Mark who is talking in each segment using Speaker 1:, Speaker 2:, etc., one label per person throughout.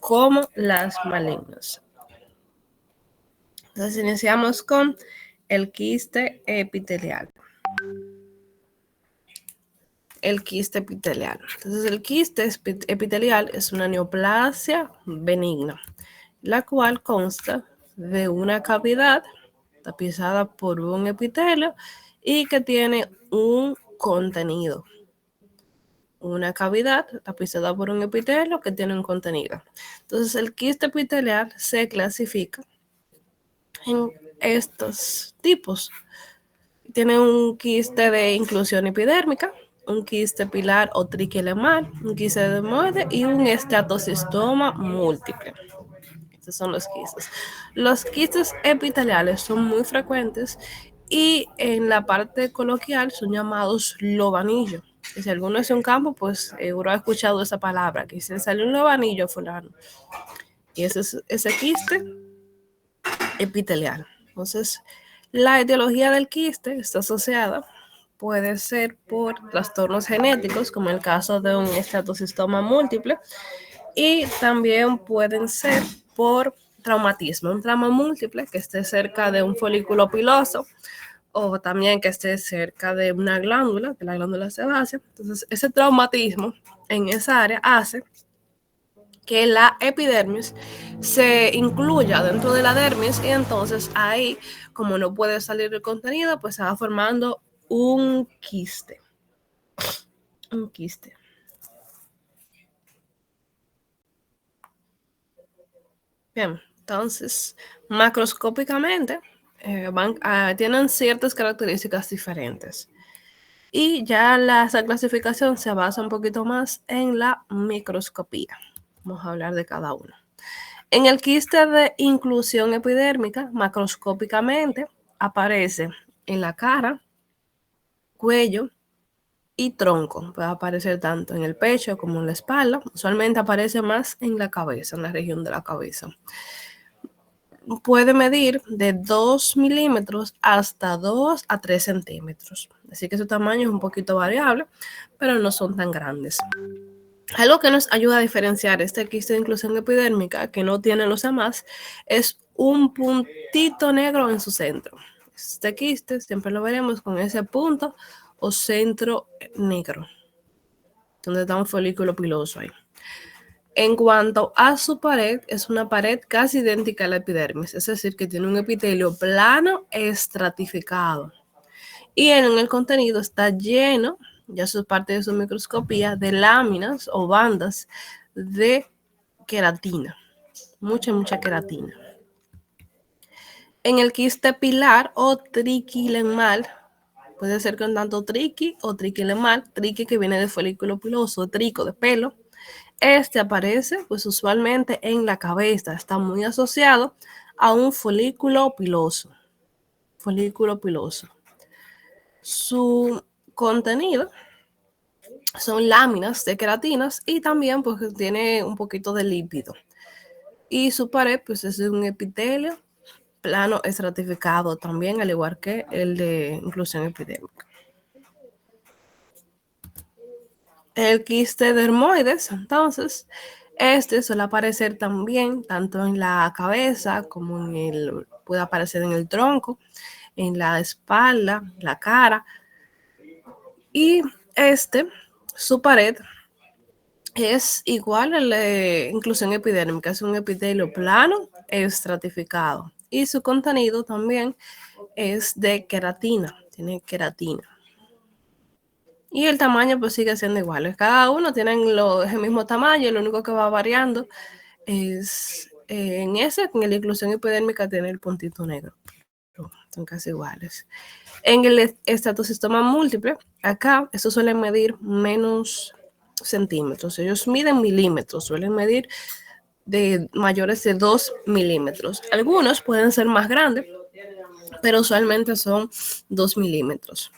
Speaker 1: como las malignas. Entonces iniciamos con el quiste epitelial. El quiste epitelial. Entonces el quiste epitelial es una neoplasia benigna, la cual consta de una cavidad tapizada por un epitelio y que tiene un contenido. Una cavidad tapizada por un epitelio que tiene un contenido. Entonces el quiste epitelial se clasifica en estos tipos. Tiene un quiste de inclusión epidérmica, un quiste pilar o triquilemal, un quiste dermoide y un estatocistoma múltiple. Estos son los quistes. Los quistes epiteliales son muy frecuentes y en la parte coloquial son llamados lobanillo. Y si alguno es un campo, pues seguro ha escuchado esa palabra, que se sale un lobanillo fulano. Y ese es ese quiste epitelial. Entonces, la etiología del quiste está asociada, puede ser por trastornos genéticos, como el caso de un estatocistoma múltiple, y también pueden ser por traumatismo, un trauma múltiple que esté cerca de un folículo piloso o también que esté cerca de una glándula, de la glándula sebácea. Entonces, ese traumatismo en esa área hace que la epidermis se incluya dentro de la dermis y entonces ahí, como no puede salir el contenido, pues se va formando un quiste. Un quiste. Bien, entonces, macroscópicamente tienen ciertas características diferentes. Y ya esa clasificación se basa un poquito más en la microscopía. Vamos a hablar de cada uno. En el quiste de inclusión epidérmica, macroscópicamente, aparece en la cara, cuello y tronco. Puede aparecer tanto en el pecho como en la espalda. Usualmente aparece más en la cabeza, en la región de la cabeza. Puede medir de 2 milímetros hasta 2 a 3 centímetros. Así que su tamaño es un poquito variable, pero no son tan grandes. Algo que nos ayuda a diferenciar este quiste de inclusión epidérmica que no tienen los demás es un puntito negro en su centro. Este quiste siempre lo veremos con ese punto o centro negro, donde está un folículo piloso ahí. En cuanto a su pared, es una pared casi idéntica a la epidermis, es decir, que tiene un epitelio plano estratificado. Y en el contenido está lleno, ya eso es parte de su microscopía, de láminas o bandas de queratina. Mucha queratina. En el quiste pilar o triquilemal, puede ser con tanto triqui o triquilemal, triqui que viene de folículo piloso, trico de pelo. Este aparece pues usualmente en la cabeza, está muy asociado a un folículo piloso. Folículo piloso. Su contenido son láminas de queratinas y también pues tiene un poquito de lípido. Y su pared pues es un epitelio plano estratificado también, al igual que el de inclusión epidérmica. El quiste dermoides, entonces, este suele aparecer también tanto en la cabeza como puede aparecer en el tronco, en la espalda, la cara. Y su pared es igual a la inclusión epidérmica, es un epitelio plano estratificado. Y su contenido también es de queratina, tiene queratina. Y el tamaño pues sigue siendo igual. Cada uno tiene el mismo tamaño, lo único que va variando es en la inclusión epidérmica tiene el puntito negro. Son casi iguales. En el estatocistoma múltiple, acá, estos suelen medir menos centímetros. Ellos miden milímetros, suelen medir de mayores de 2 milímetros. Algunos pueden ser más grandes, pero usualmente son 2 milímetros.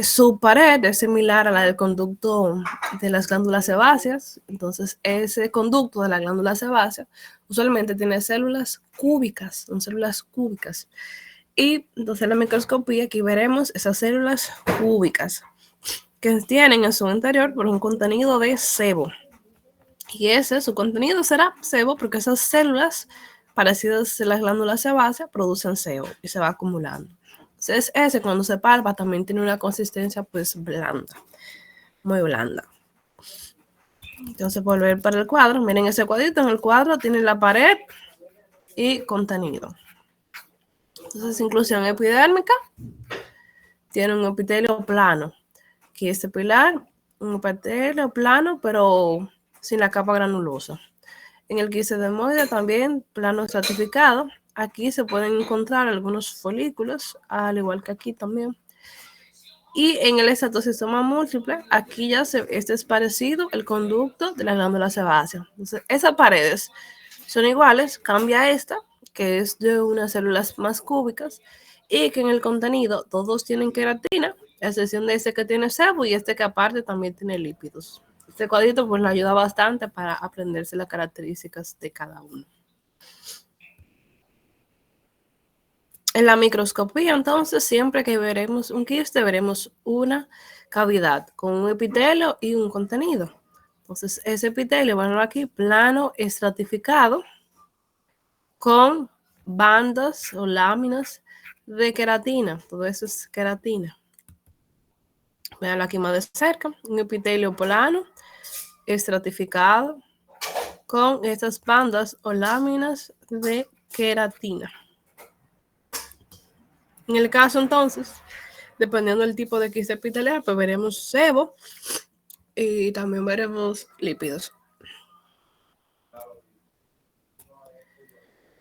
Speaker 1: Su pared es similar a la del conducto de las glándulas sebáceas. Entonces, ese conducto de la glándula sebácea usualmente tiene células cúbicas, son células cúbicas. Y entonces en la microscopía aquí veremos esas células cúbicas que tienen en su interior por un contenido de sebo. Y su contenido será sebo, porque esas células parecidas a las glándulas sebáceas producen sebo y se va acumulando. Entonces ese, cuando se palpa, también tiene una consistencia pues blanda, muy blanda. Entonces, volver para el cuadro, miren ese cuadrito. En el cuadro tiene la pared y contenido. Entonces, inclusión epidérmica, tiene un epitelio plano. Aquí este pilar, un epitelio plano, pero sin la capa granulosa. En el quisedemoide también plano estratificado. Aquí se pueden encontrar algunos folículos, al igual que aquí también. Y en el estatocistoma múltiple, aquí ya este es parecido el conducto de la glándula sebácea. Entonces, esas paredes son iguales, cambia esta, que es de unas células más cúbicas, y que en el contenido todos tienen queratina, a excepción de este que tiene sebo y este que aparte también tiene lípidos. Este cuadrito pues le ayuda bastante para aprenderse las características de cada uno. En la microscopía, entonces, siempre que veremos un quiste, veremos una cavidad con un epitelio y un contenido. Entonces, ese epitelio, bueno, aquí, plano estratificado con bandas o láminas de queratina. Todo eso es queratina. Veanlo aquí más de cerca. Un epitelio plano estratificado con estas bandas o láminas de queratina. En el caso, entonces, dependiendo del tipo de quiste epitelial, pues veremos sebo y también veremos lípidos.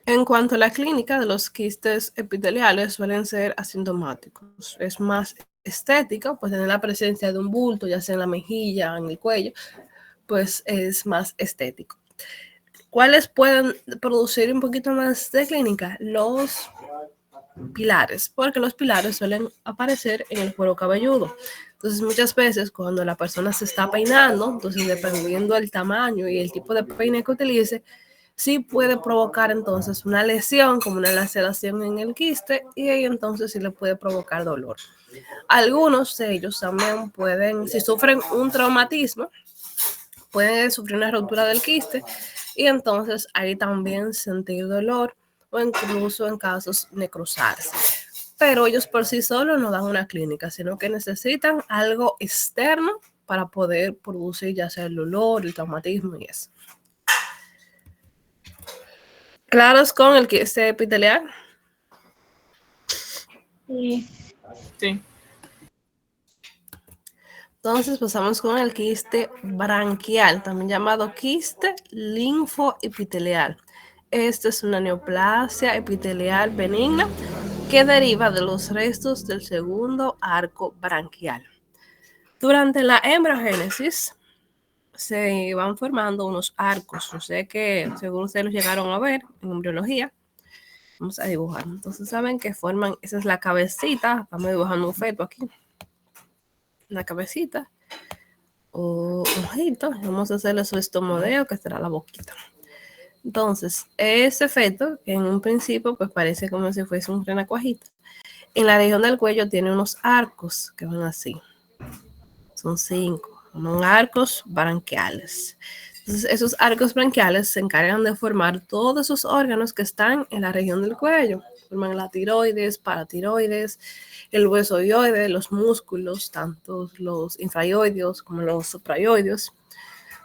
Speaker 1: En cuanto a la clínica de los quistes epiteliales, suelen ser asintomáticos. Es más estética, pues tener la presencia de un bulto, ya sea en la mejilla, en el cuello, pues es más estético. ¿Cuáles pueden producir un poquito más de clínica? Los pilares, porque los pilares suelen aparecer en el cuero cabelludo. Entonces, muchas veces cuando la persona se está peinando, entonces dependiendo del tamaño y el tipo de peine que utilice, sí puede provocar entonces una lesión, como una laceración en el quiste, y ahí entonces sí le puede provocar dolor. Algunos de ellos también pueden, si sufren un traumatismo, pueden sufrir una ruptura del quiste y entonces ahí también sentir dolor o incluso en casos necrosarse. Pero ellos por sí solos no dan una clínica, sino que necesitan algo externo para poder producir ya sea el dolor, el traumatismo y eso. ¿Claros con el quiste epitelial?
Speaker 2: Sí.
Speaker 3: Sí.
Speaker 1: Entonces pasamos con el quiste branquial, también llamado quiste linfoepitelial. Esta es una neoplasia epitelial benigna que deriva de los restos del segundo arco branquial. Durante la embriogénesis se van formando unos arcos. No sé que seguro ustedes los llegaron a ver en embriología. Vamos a dibujar. Entonces saben que forman, esa es la cabecita. Vamos dibujando un feto aquí. La cabecita. O ojito. Vamos a hacerle su estomodeo, que será la boquita. Entonces, ese feto, que en un principio pues parece como si fuese un renacuajito, en la región del cuello tiene unos arcos que van así. Son 5. Son arcos branquiales. Entonces, esos arcos branquiales se encargan de formar todos esos órganos que están en la región del cuello. Forman la tiroides, paratiroides, el hueso dioide, los músculos, tanto los infraioideos como los supraioideos.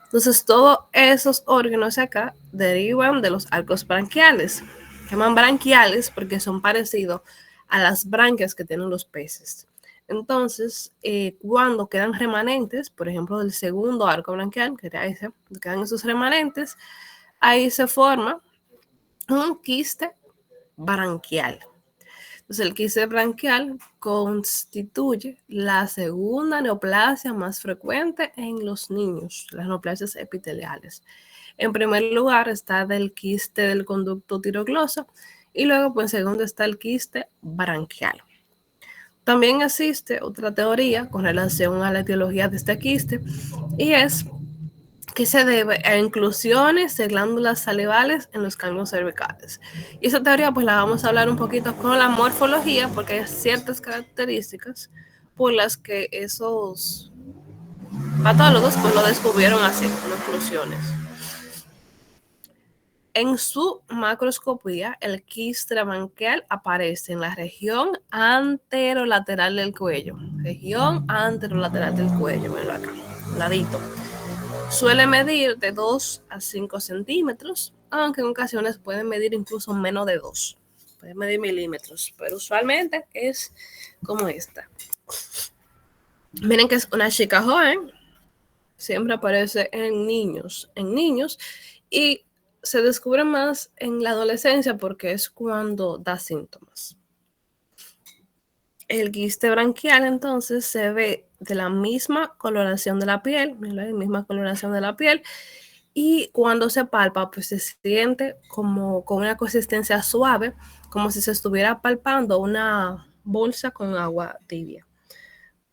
Speaker 1: Entonces, todos esos órganos acá derivan de los arcos branquiales. Se llaman branquiales porque son parecidos a las branquias que tienen los peces. Entonces, cuando quedan remanentes, por ejemplo, del segundo arco branquial, que era ese, quedan esos remanentes, ahí se forma un quiste branquial. Entonces, el quiste branquial constituye la segunda neoplasia más frecuente en los niños, las neoplasias epiteliales. En primer lugar está del quiste del conducto tirogloso y luego, pues, en segundo está el quiste branquial. También existe otra teoría con relación a la etiología de este quiste y es que se debe a inclusiones de glándulas salivales en los caños cervicales. Y esa teoría pues la vamos a hablar un poquito con la morfología porque hay ciertas características por las que esos patólogos pues lo descubrieron así, con inclusiones. En su macroscopía, el quiste branquial aparece en la región anterolateral del cuello. Región anterolateral del cuello, venlo acá, ladito. Suele medir de 2 a 5 centímetros, aunque en ocasiones pueden medir incluso menos de 2. Pueden medir milímetros, pero usualmente es como esta. Miren que es una chica joven, siempre aparece en niños, y se descubre más en la adolescencia porque es cuando da síntomas. El quiste branquial entonces se ve de la misma coloración de la piel, y cuando se palpa pues se siente como con una consistencia suave, como si se estuviera palpando una bolsa con agua tibia.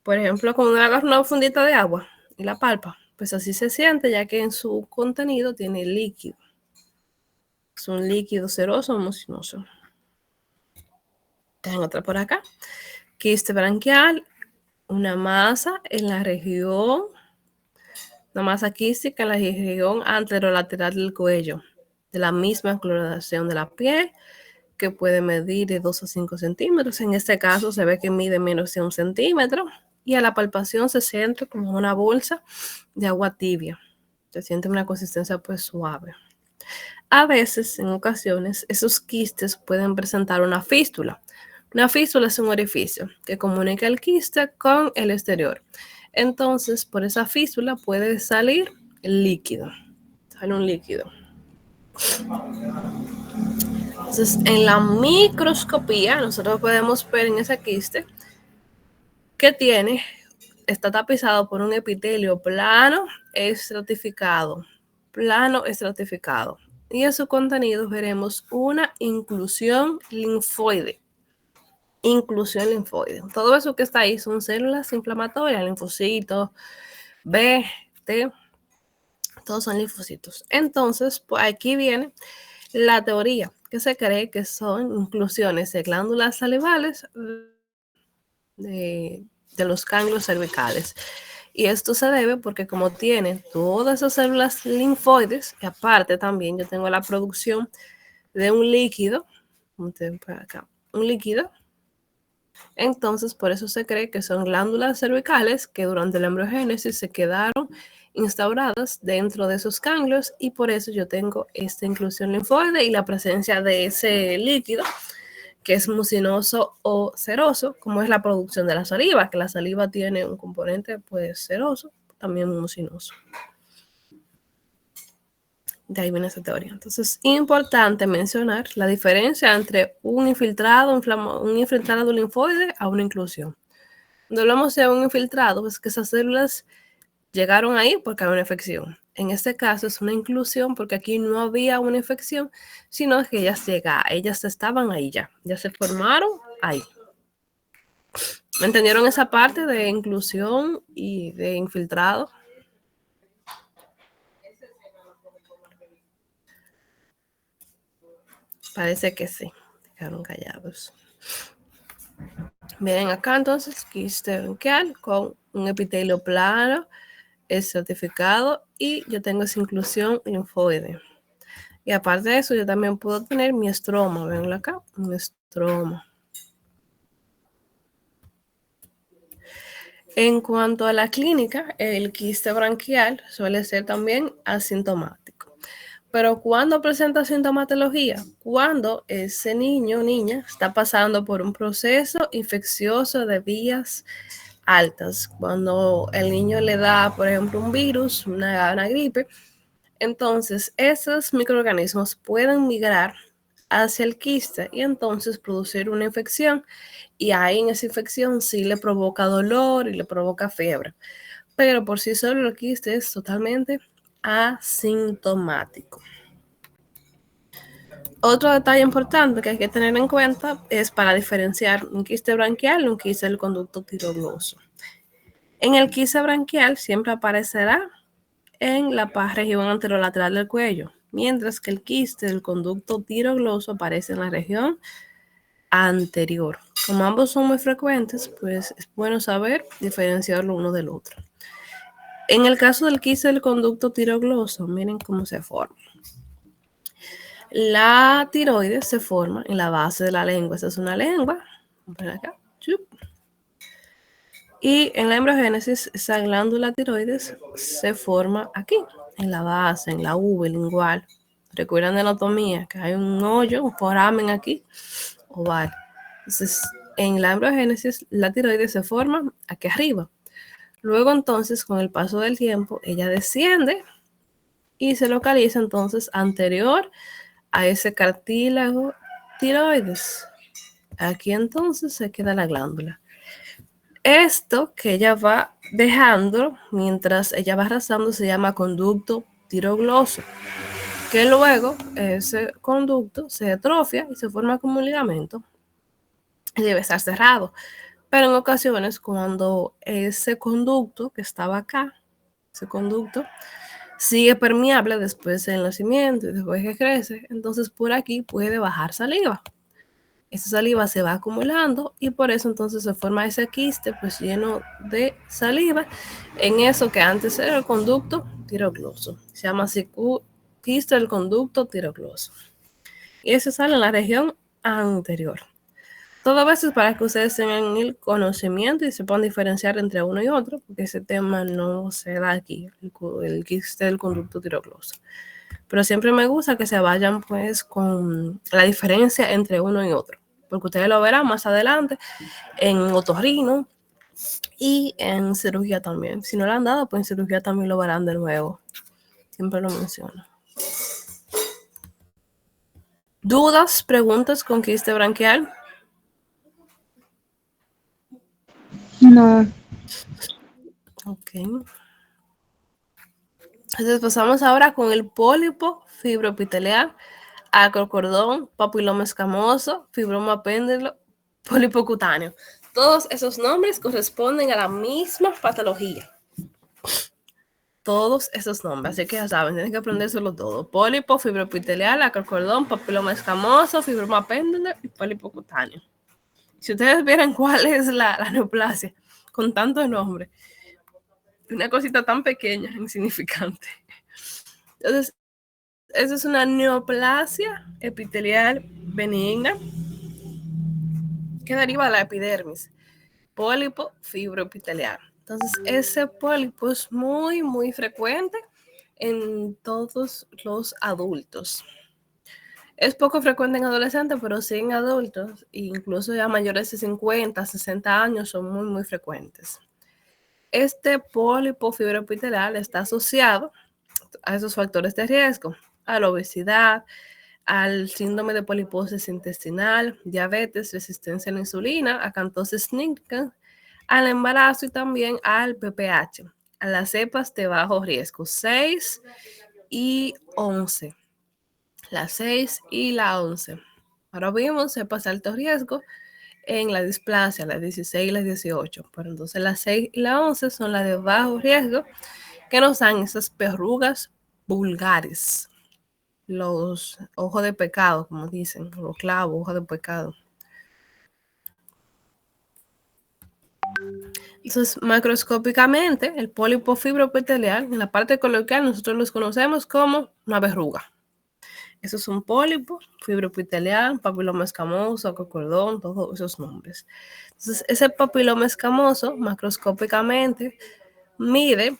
Speaker 1: Por ejemplo, cuando uno agarra una fundita de agua y la palpa, pues así se siente, ya que en su contenido tiene líquido. Es un líquido ceroso o mucinoso. Tengo otra por acá. Quiste branquial, una masa en la región, una masa quística en la región anterolateral del cuello, de la misma coloración de la piel, que puede medir de 2 a 5 centímetros. En este caso se ve que mide menos de 1 centímetro. Y a la palpación se siente como una bolsa de agua tibia. Se siente una consistencia pues suave. A veces, en ocasiones, esos quistes pueden presentar una fístula. Una fístula es un orificio que comunica el quiste con el exterior. Entonces, por esa fístula puede salir el líquido. Sale un líquido. Entonces, en la microscopía, nosotros podemos ver en ese quiste que está tapizado por un epitelio plano estratificado. Y en su contenido veremos una inclusión linfoide. Todo eso que está ahí son células inflamatorias, linfocitos, B, T, todos son linfocitos. Entonces, pues aquí viene la teoría, que se cree que son inclusiones de glándulas salivales de los ganglios cervicales. Y esto se debe porque como tiene todas esas células linfoides, y aparte también yo tengo la producción de un líquido, entonces por eso se cree que son glándulas cervicales que durante la embriogénesis se quedaron instauradas dentro de esos ganglios, y por eso yo tengo esta inclusión linfoide y la presencia de ese líquido que es mucinoso o ceroso, como es la producción de la saliva, que la saliva tiene un componente pues ceroso, también mucinoso. De ahí viene esa teoría. Entonces, es importante mencionar la diferencia entre un infiltrado linfoide a una inclusión. Cuando hablamos de un infiltrado, es que esas células llegaron ahí porque había una infección. En este caso es una inclusión porque aquí no había una infección, sino que ellas estaban ahí ya se formaron ahí. ¿Me entendieron esa parte de inclusión y de infiltrado? Parece que sí, quedaron callados. Miren acá entonces, quiste branquial con un epitelio plano estratificado y yo tengo esa inclusión linfoide. Y aparte de eso, yo también puedo tener mi estroma, venlo acá, un estroma. En cuanto a la clínica, el quiste branquial suele ser también asintomático. Pero ¿cuándo presenta sintomatología? Cuando ese niño o niña está pasando por un proceso infeccioso de vías altas. Cuando el niño le da, por ejemplo, un virus, una gripe, entonces esos microorganismos pueden migrar hacia el quiste y entonces producir una infección. Y ahí en esa infección sí le provoca dolor y le provoca fiebre. Pero por sí solo el quiste es totalmente asintomático. Otro detalle importante que hay que tener en cuenta es para diferenciar un quiste branquial y un quiste del conducto tirogloso. En el quiste branquial siempre aparecerá en la región anterolateral del cuello, mientras que el quiste del conducto tirogloso aparece en la región anterior. Como ambos son muy frecuentes, pues es bueno saber diferenciarlo uno del otro. En el caso del quiste del conducto tirogloso, miren cómo se forma. La tiroides se forma en la base de la lengua. Esta es una lengua. Ven acá. Y en la embriogénesis, esa glándula tiroides se forma aquí, en la base, en la uve lingual. Recuerdan de anatomía, que hay un hoyo, un foramen aquí, oval. Entonces, en la embriogénesis, la tiroides se forma aquí arriba. Luego, entonces, con el paso del tiempo, ella desciende y se localiza entonces anterior a ese cartílago tiroides. Aquí entonces se queda la glándula. Esto que ella va dejando mientras ella va arrastrando se llama conducto tirogloso, que luego ese conducto se atrofia y se forma como un ligamento y debe estar cerrado. Pero en ocasiones cuando ese conducto que estaba acá, ese conducto, sigue permeable después del nacimiento y después que crece, entonces por aquí puede bajar saliva. Esa saliva se va acumulando y por eso entonces se forma ese quiste pues lleno de saliva en eso que antes era el conducto tirogloso. Se llama así quiste del conducto tirogloso. Y eso sale en la región anterior. Todo eso es para que ustedes tengan el conocimiento y se puedan diferenciar entre uno y otro, porque ese tema no se da aquí, el quiste del conducto tirogloso. Pero siempre me gusta que se vayan pues con la diferencia entre uno y otro, porque ustedes lo verán más adelante en otorrino y en cirugía también. Si no lo han dado, pues en cirugía también lo verán de nuevo. Siempre lo menciono. ¿Dudas, preguntas con quiste branquial?
Speaker 2: No.
Speaker 1: Ok. Entonces pasamos ahora con el pólipo fibroepitelial, acrocordón, papiloma escamoso, fibroma péndulo, pólipo cutáneo. Todos esos nombres corresponden a la misma patología. Todos esos nombres, así que ya saben, tienen que aprendérselo todo. Pólipo, fibroepitelial, acrocordón, papiloma escamoso, fibroma péndulo y pólipo cutáneo. Si ustedes vieran cuál es la neoplasia, con tantos nombres, una cosita tan pequeña, insignificante. Entonces, esa es una neoplasia epitelial benigna que deriva de la epidermis. Pólipo fibroepitelial. Entonces, ese pólipo es muy, muy frecuente en todos los adultos. Es poco frecuente en adolescentes, pero sí en adultos, incluso ya mayores de 50, 60 años, son muy, muy frecuentes. Este pólipo fibroepitelial está asociado a esos factores de riesgo, a la obesidad, al síndrome de poliposis intestinal, diabetes, resistencia a la insulina, acantosis nigricans, al embarazo y también al PPH, a las cepas de bajo riesgo, 6 y 11. La 6 y la 11. Ahora vimos cepas de alto riesgo en la displasia, las 16 y las 18. Pero entonces las 6 y la 11 son las de bajo riesgo que nos dan esas verrugas vulgares. Los ojos de pecado, como dicen, los clavos, ojos de pecado. Entonces, macroscópicamente, el pólipo fibroepitelial, en la parte coloquial, nosotros los conocemos como una verruga. Eso es un pólipo fibroepitelial, papiloma escamoso, cocordón, todos esos nombres. Entonces, ese papiloma escamoso, macroscópicamente, mide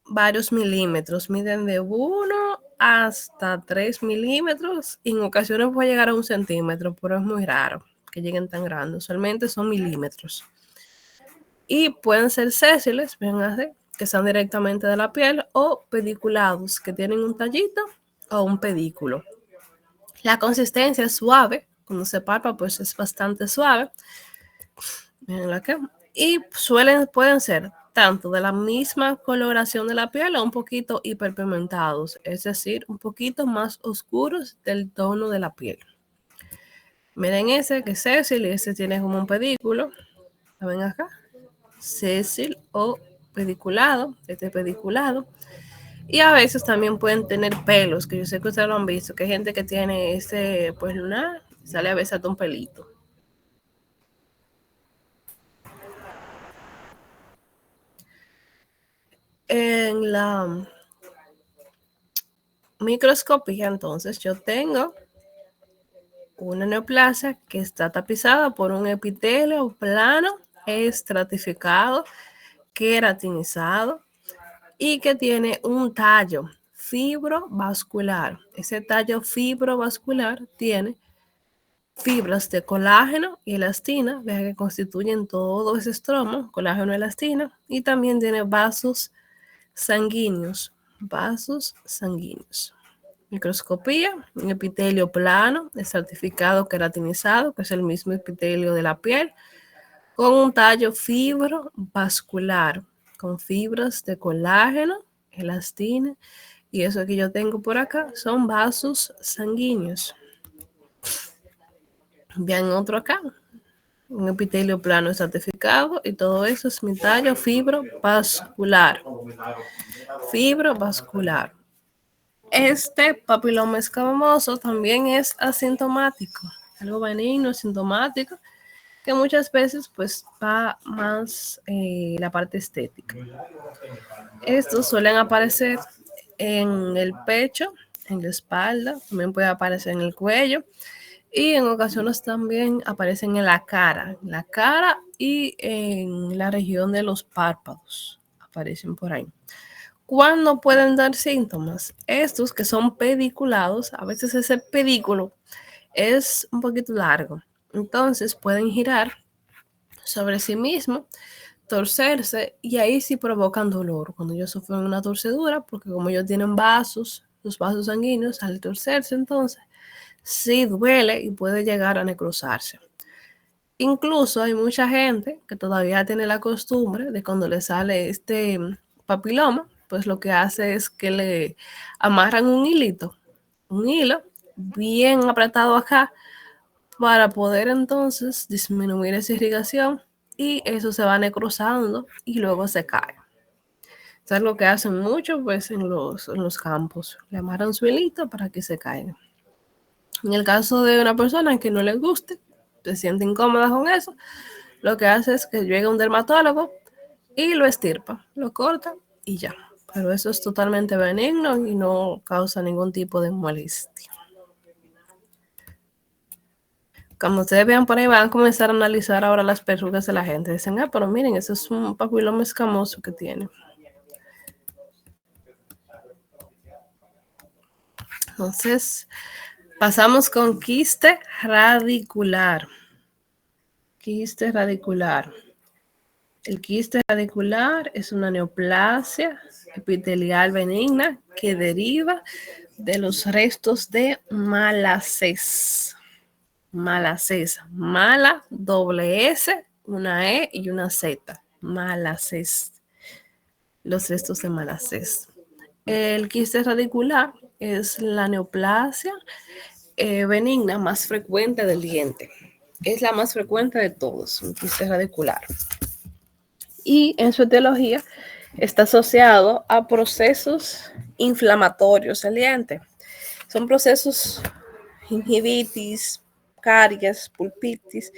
Speaker 1: varios milímetros, miden de 1 hasta 3 milímetros, y en ocasiones puede llegar a 1 centímetro, pero es muy raro que lleguen tan grandes, usualmente son milímetros. Y pueden ser sésiles, que están directamente de la piel, o pediculados, que tienen un tallito o un pedículo. La consistencia es suave, cuando se palpa pues es bastante suave. Miren acá. Y pueden ser tanto de la misma coloración de la piel o un poquito hiperpigmentados, es decir, un poquito más oscuros del tono de la piel. Miren ese que es sésil y ese tiene como un pedículo. ¿La ven acá? Sésil o pediculado, este pediculado. Y a veces también pueden tener pelos, que yo sé que ustedes lo han visto, que hay gente que tiene ese, pues lunar, sale a veces hasta un pelito. En la microscopía, entonces, yo tengo una neoplasia que está tapizada por un epitelio plano, estratificado, queratinizado y que tiene un tallo fibrovascular. Ese tallo fibrovascular tiene fibras de colágeno y elastina, vea que constituyen todo ese estromo, colágeno y elastina, y también tiene vasos sanguíneos, Microscopía, un epitelio plano, estratificado, queratinizado, que es el mismo epitelio de la piel, con un tallo fibrovascular, con fibras de colágeno, elastina, y eso que yo tengo por acá son vasos sanguíneos. Vean otro acá, un epitelio plano estratificado, y todo eso es mi tallo fibrovascular. Fibrovascular. Este papiloma escamoso también es asintomático, algo benigno, asintomático, que muchas veces pues va más la parte estética. Estos suelen aparecer en el pecho, en la espalda, también puede aparecer en el cuello y en ocasiones también aparecen en la cara y en la región de los párpados, aparecen por ahí. ¿Cuándo pueden dar síntomas? Estos que son pediculados, a veces ese pedículo es un poquito largo, entonces pueden girar sobre sí mismo, torcerse y ahí sí provocan dolor cuando ellos sufren una torcedura, porque como ellos tienen vasos, los vasos sanguíneos al torcerse, entonces sí duele y puede llegar a necrosarse. Incluso hay mucha gente que todavía tiene la costumbre de cuando le sale este papiloma, pues lo que hace es que le amarran un hilito, un hilo bien apretado acá para poder entonces disminuir esa irrigación y eso se va necrosando y luego se cae. Eso es lo que hacen mucho pues en los campos, le amarran su hilito para que se caiga. En el caso de una persona que no le guste, se siente incómoda con eso, lo que hace es que llega un dermatólogo y lo estirpa, lo corta y ya. Pero eso es totalmente benigno y no causa ningún tipo de molestia. Como ustedes vean por ahí, van a comenzar a analizar ahora las verrugas de la gente. Dicen, pero miren, eso es un papiloma escamoso que tiene. Entonces, pasamos con quiste radicular. Quiste radicular. El quiste radicular es una neoplasia epitelial benigna que deriva de los restos de Malassez. Malassez. Mala, doble S, una E y una Z. Malassez. Los restos de Malassez. El quiste radicular es la neoplasia benigna más frecuente del diente. Es la más frecuente de todos, un quiste radicular. Y en su etiología está asociado a procesos inflamatorios del diente. Son procesos gingivitis, caries, pulpitis,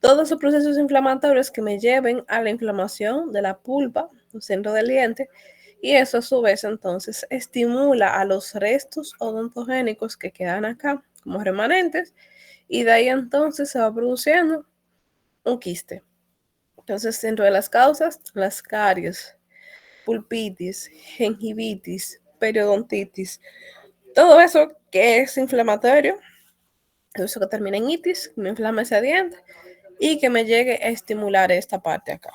Speaker 1: todos esos procesos inflamatorios que me lleven a la inflamación de la pulpa, el centro del diente, y eso a su vez entonces estimula a los restos odontogénicos que quedan acá como remanentes, y de ahí entonces se va produciendo un quiste. Entonces, dentro de las causas, las caries, pulpitis, gingivitis, periodontitis, todo eso que es inflamatorio, eso que termina en itis, que me inflama ese diente y que me llegue a estimular esta parte acá.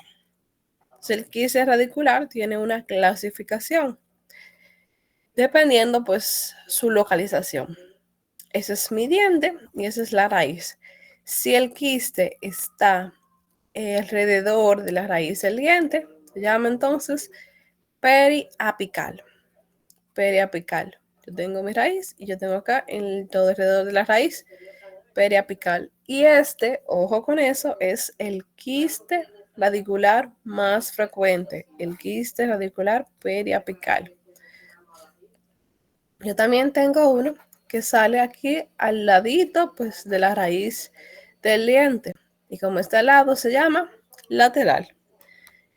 Speaker 1: Entonces, el quiste radicular tiene una clasificación dependiendo pues su localización. Ese es mi diente y esa es la raíz. Si el quiste está alrededor de la raíz del diente, se llama entonces periapical. Periapical. Yo tengo mi raíz y yo tengo acá todo alrededor de la raíz periapical. Y ojo con eso, es el quiste radicular más frecuente, el quiste radicular periapical. Yo también tengo uno que sale aquí al ladito pues de la raíz del diente y como está al lado se llama lateral.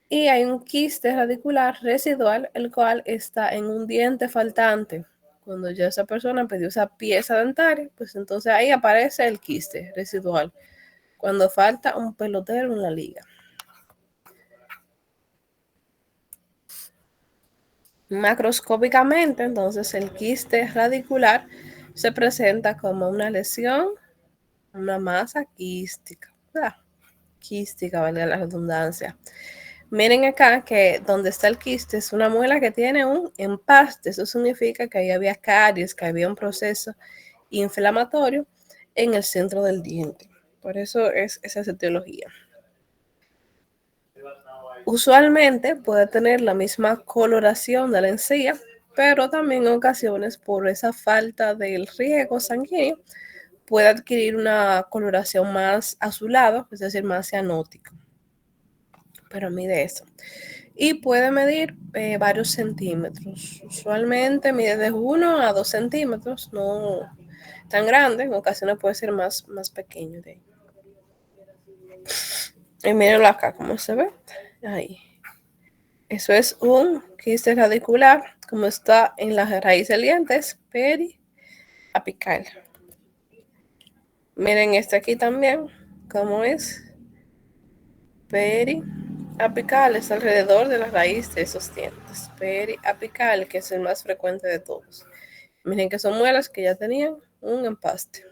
Speaker 1: Y hay un quiste radicular residual, el cual está en un diente faltante, cuando ya esa persona pidió esa pieza dentaria, pues entonces ahí aparece el quiste residual, cuando falta un pelotero en la liga. Macroscópicamente, entonces, el quiste radicular se presenta como una lesión, una masa quística, quística, valga la redundancia. Miren acá que donde está el quiste es una muela que tiene un empaste. Eso significa que ahí había caries, que había un proceso inflamatorio en el centro del diente. Por eso es esa etiología. Usualmente puede tener la misma coloración de la encía, pero también en ocasiones por esa falta del riego sanguíneo puede adquirir una coloración más azulada, es decir, más cianótico. Pero mide eso. Y puede medir varios centímetros. Usualmente mide de 1 a 2 centímetros, no tan grande, en ocasiones puede ser más pequeño de ahí. Y mírenlo acá, cómo se ve. Ahí. Eso es un quiste radicular, como está en la raíz del diente, es periapical. Miren este aquí también, cómo es periapical, es alrededor de la raíz de esos dientes. Periapical, que es el más frecuente de todos. Miren que son muelas que ya tenían un empaste.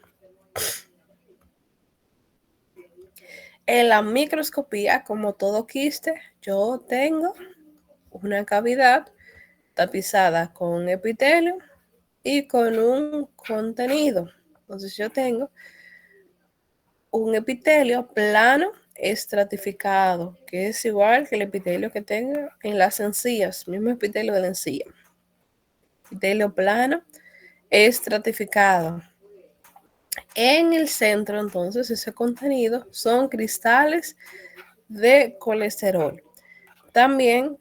Speaker 1: En la microscopía, como todo quiste, yo tengo una cavidad tapizada con epitelio y con un contenido. Entonces yo tengo un epitelio plano estratificado, que es igual que el epitelio que tengo en las encías, mismo epitelio de la encía. Epitelio plano estratificado. En el centro, entonces, ese contenido son cristales de colesterol. También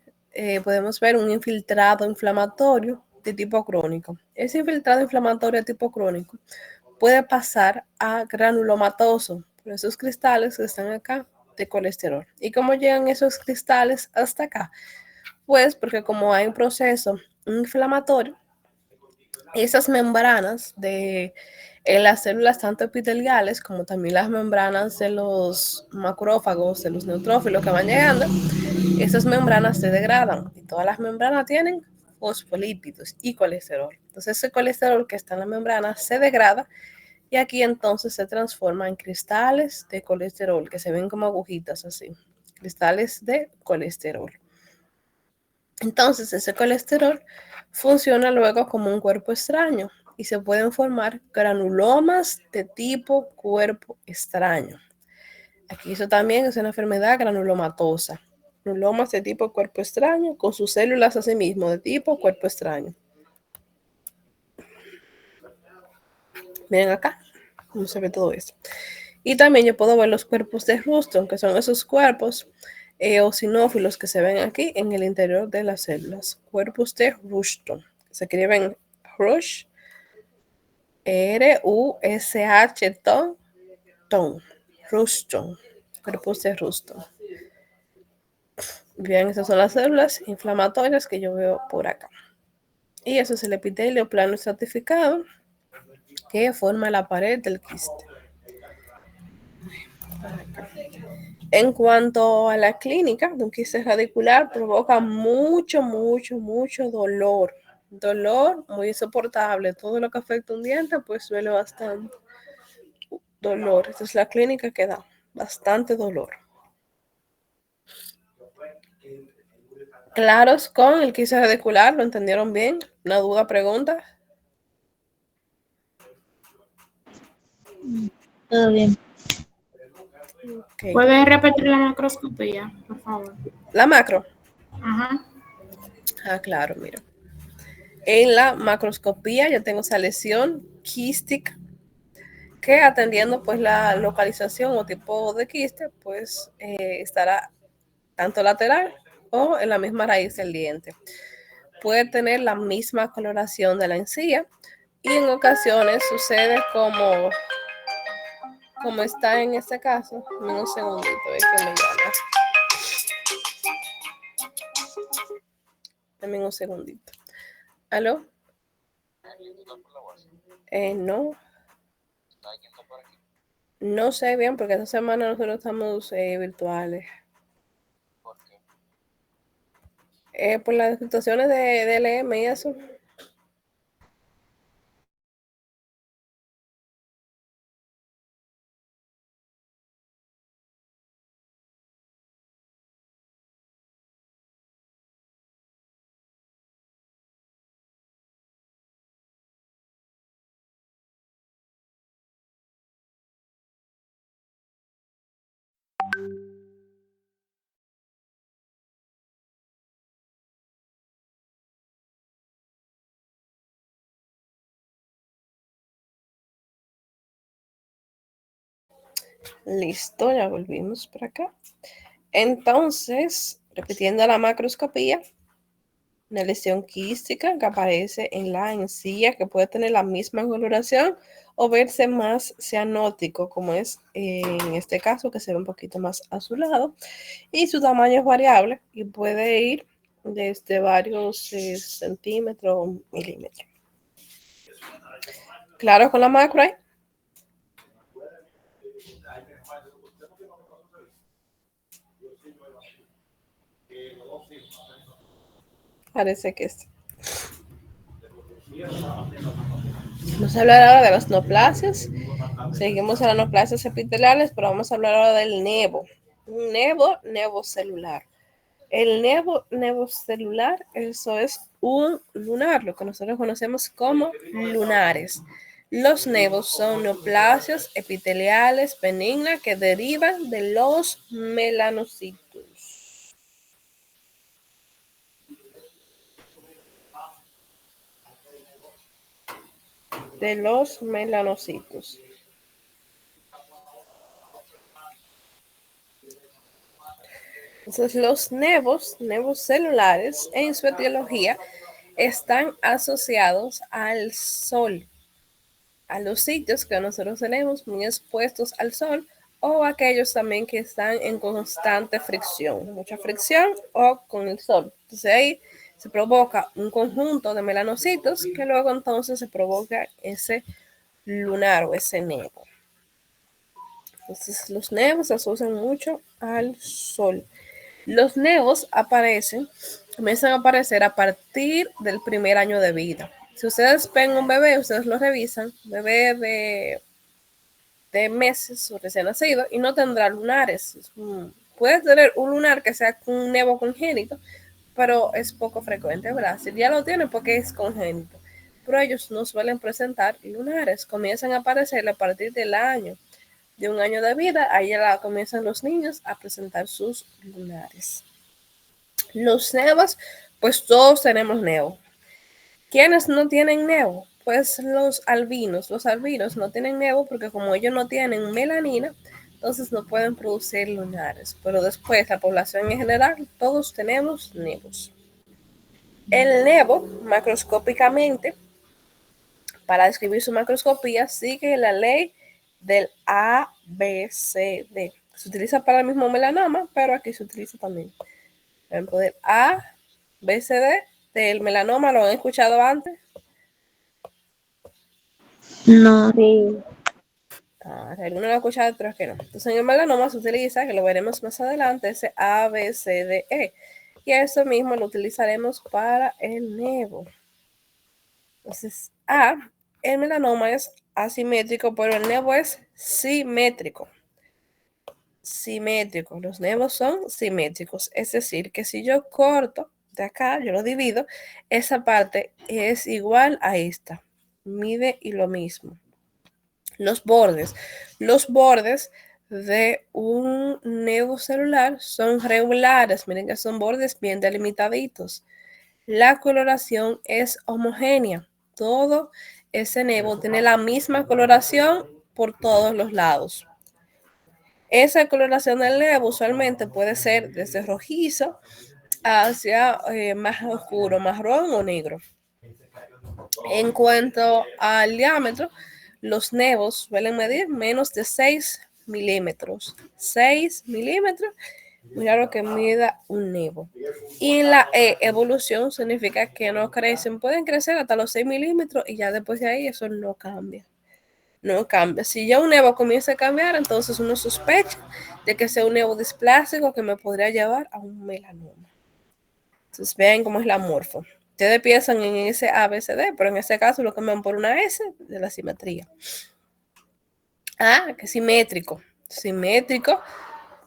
Speaker 1: podemos ver un infiltrado inflamatorio de tipo crónico. Ese infiltrado inflamatorio de tipo crónico puede pasar a granulomatoso por esos cristales que están acá de colesterol. ¿Y cómo llegan esos cristales hasta acá? Pues porque como hay un proceso inflamatorio, esas membranas de las células tanto epiteliales como también las membranas de los macrófagos, de los neutrófilos que van llegando, esas membranas se degradan y todas las membranas tienen fosfolípidos y colesterol. Entonces ese colesterol que está en la membrana se degrada y aquí entonces se transforma en cristales de colesterol que se ven como agujitas así, cristales de colesterol. Entonces ese colesterol funciona luego como un cuerpo extraño y se pueden formar granulomas de tipo cuerpo extraño. Aquí eso también es una enfermedad granulomatosa. Granulomas de tipo cuerpo extraño con sus células así mismo de tipo cuerpo extraño. Miren acá cómo se ve todo esto. Y también yo puedo ver los cuerpos de Ruston, que son esos cuerpos eosinófilos que se ven aquí en el interior de las células. Cuerpos de Ruston. Se escriben Rush, R-U-S-H-T-O-N, Ruston. Cuerpos de Ruston. Bien, esas son las células inflamatorias que yo veo por acá. Y eso es el epitelio plano estratificado que forma la pared del quiste. En cuanto a la clínica de un quiste radicular, provoca mucho dolor. Dolor muy insoportable. Todo lo que afecta un diente, pues duele bastante. Dolor. Esta es la clínica que da bastante dolor. ¿Claros con el quiste radicular? ¿Lo entendieron bien? ¿Una duda, pregunta?
Speaker 2: Todo bien.
Speaker 1: Okay.
Speaker 3: ¿Puedes repetir la macroscopía, por favor?
Speaker 1: La macro.
Speaker 3: Ajá.
Speaker 1: Ah, claro, mira. En la macroscopía yo tengo esa lesión quística que atendiendo pues la localización o tipo de quiste, pues estará tanto lateral o en la misma raíz del diente. Puede tener la misma coloración de la encía y en ocasiones sucede como está en este caso. Un segundito, que me llama. Dame un segundito. ¿Aló? No. No sé bien porque esta semana nosotros estamos virtuales. Por las situaciones de LM y eso. Listo, ya volvimos por acá. Entonces, repitiendo la macroscopía, una lesión quística que aparece en la encía que puede tener la misma coloración o verse más cianótico, como es en este caso, que se ve un poquito más azulado, y su tamaño es variable y puede ir desde varios centímetros o milímetros. ¿Claro con la macro ahí? Parece que sí. Vamos a hablar ahora de las neoplasias. Seguimos en las neoplasias epiteliales, pero vamos a hablar ahora del nevo. Un nevo celular. El nevo celular, eso es un lunar, lo que nosotros conocemos como lunares. Los nevos son neoplasias epiteliales benignas que derivan de los melanocitos. De los melanocitos. Entonces, los nevos celulares, en su etiología, están asociados al sol, a los sitios que nosotros tenemos muy expuestos al sol, o aquellos también que están en constante fricción, mucha fricción o con el sol. Entonces ahí se provoca un conjunto de melanocitos que luego entonces se provoca ese lunar o ese nevo. Entonces los nevos se asocian mucho al sol. Los nevos comienzan a aparecer a partir del primer año de vida. Si ustedes ven un bebé, ustedes lo revisan, bebé de meses o recién nacido, y no tendrá lunares. Puede tener un lunar que sea un nevo congénito, pero es poco frecuente, ¿verdad? Si ya lo tiene, porque es congénito. Pero ellos no suelen presentar lunares, comienzan a aparecer a partir del año, de un año de vida, ahí ya comienzan los niños a presentar sus lunares. Los nevos, pues todos tenemos nevo. ¿Quiénes no tienen nevo? Pues los albinos. Los albinos no tienen nevo porque como ellos no tienen melanina, entonces no pueden producir lunares. Pero después, la población en general, todos tenemos nevos. El nevo, macroscópicamente, para describir su macroscopía, sigue la ley del ABCD. Se utiliza para el mismo melanoma, pero aquí se utiliza también. Por ejemplo, del ABCD, del melanoma, ¿lo han escuchado antes?
Speaker 2: No. Sí.
Speaker 1: Algunos lo han escuchado, otros que no. Entonces, en el melanoma se utiliza, que lo veremos más adelante, ese ABCDE. Y eso mismo lo utilizaremos para el nevo. Entonces, el melanoma es asimétrico, pero el nevo es simétrico. Simétrico. Los nevos son simétricos. Es decir, que si yo corto de acá, yo lo divido, esa parte es igual a esta. Mide y lo mismo. Los bordes de un nevo celular son regulares. Miren que son bordes bien delimitaditos. La coloración es homogénea. Todo ese nevo tiene la misma coloración por todos los lados. Esa coloración del nevo usualmente puede ser desde rojizo hacia más oscuro, marrón o negro. En cuanto al diámetro, los nevos suelen medir menos de 6 milímetros. 6 milímetros Mira lo que mida un nevo. Y en la evolución significa que no crecen. Pueden crecer hasta los 6 milímetros y ya después de ahí eso no cambia. No cambia. Si ya un nevo comienza a cambiar, entonces uno sospecha de que sea un nevo displásico que me podría llevar a un melanoma. Entonces vean cómo es la morfo. Ustedes piensan en ese ABCD, pero en este caso lo cambian por una S de la simetría. Ah, que simétrico. Simétrico,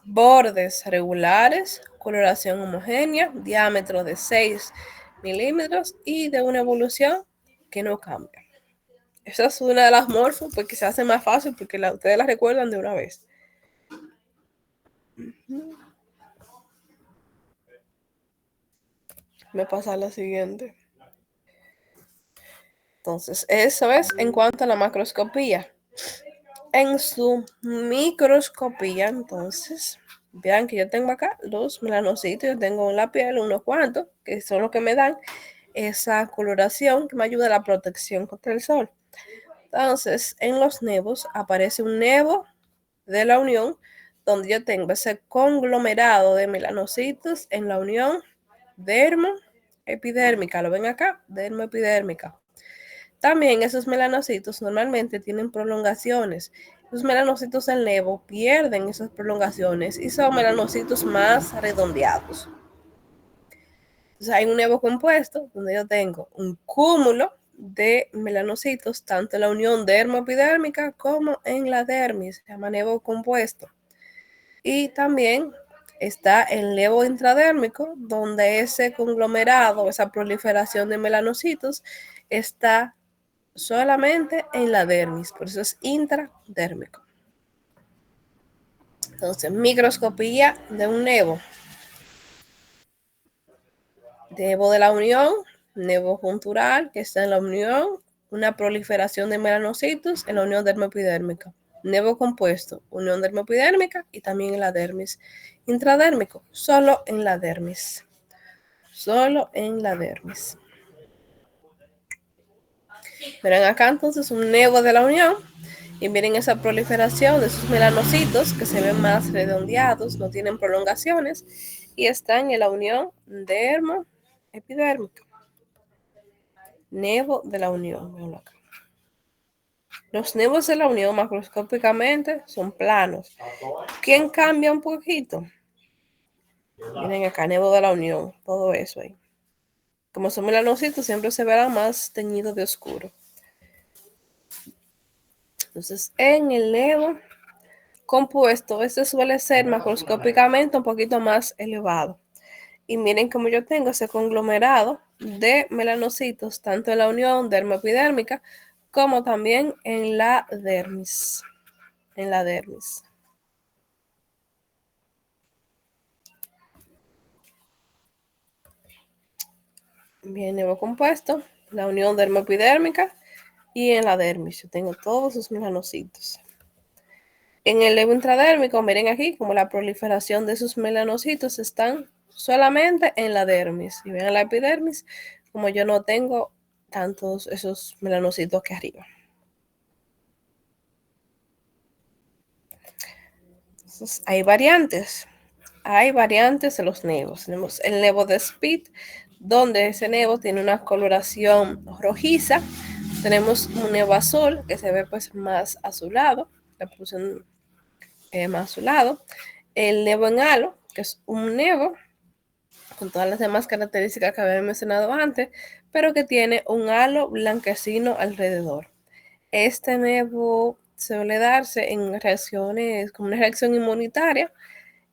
Speaker 1: bordes regulares, coloración homogénea, diámetro de 6 milímetros y de una evolución que no cambia. Esa es una de las morfos porque se hace más fácil porque ustedes la recuerdan de una vez. Me pasa la siguiente. Entonces, eso es en cuanto a la macroscopía. En su microscopía, entonces, vean que yo tengo acá los melanocitos, yo tengo en la piel unos cuantos, que son los que me dan esa coloración que me ayuda a la protección contra el sol. Entonces, en los nevos aparece un nevo de la unión, donde yo tengo ese conglomerado de melanocitos en la unión dermoepidérmica. ¿Lo ven acá? Dermoepidérmica. También esos melanocitos normalmente tienen prolongaciones. Los melanocitos del nevo pierden esas prolongaciones y son melanocitos más redondeados. Entonces hay un nevo compuesto donde yo tengo un cúmulo de melanocitos, tanto en la unión dermoepidérmica como en la dermis, se llama nevo compuesto. Y también está el nevo intradérmico, donde ese conglomerado, esa proliferación de melanocitos está solamente en la dermis, por eso es intradérmico. Entonces, microscopía de un nevo. Nevo de la unión, nevo juntural, que está en la unión, una proliferación de melanocitos en la unión dermoepidérmica. Nevo compuesto, unión dermoepidérmica y también en la dermis. Intradérmico, solo en la dermis. Solo en la dermis. Verán acá entonces un nevo de la unión y miren esa proliferación de esos melanocitos que se ven más redondeados, no tienen prolongaciones y están en la unión dermoepidérmica. Nevo de la unión, veanlo acá. Los nevos de la unión macroscópicamente son planos. ¿Quién cambia un poquito? Miren acá, nevo de la unión, todo eso ahí. Como son melanocitos, siempre se verá más teñido de oscuro. Entonces, en el nevo compuesto, este suele ser macroscópicamente un poquito más elevado. Y miren cómo yo tengo ese conglomerado de melanocitos, tanto en la unión dermoepidérmica como también en la dermis. En la dermis. Bien, nevo compuesto, la unión dermoepidérmica y en la dermis. Yo tengo todos sus melanocitos. En el nevo intradérmico, miren aquí como la proliferación de sus melanocitos están solamente en la dermis. Y ven en la epidermis, como yo no tengo tantos esos melanocitos que arriba. Entonces, hay variantes. Hay variantes de los nevos. Tenemos el nevo de Spitz, donde ese nevo tiene una coloración rojiza. Tenemos un nevo azul, que se ve pues más azulado, la porción más azulado. El nevo en halo, que es un nevo con todas las demás características que había mencionado antes, pero que tiene un halo blanquecino alrededor. Este nevo suele darse en reacciones, como una reacción inmunitaria,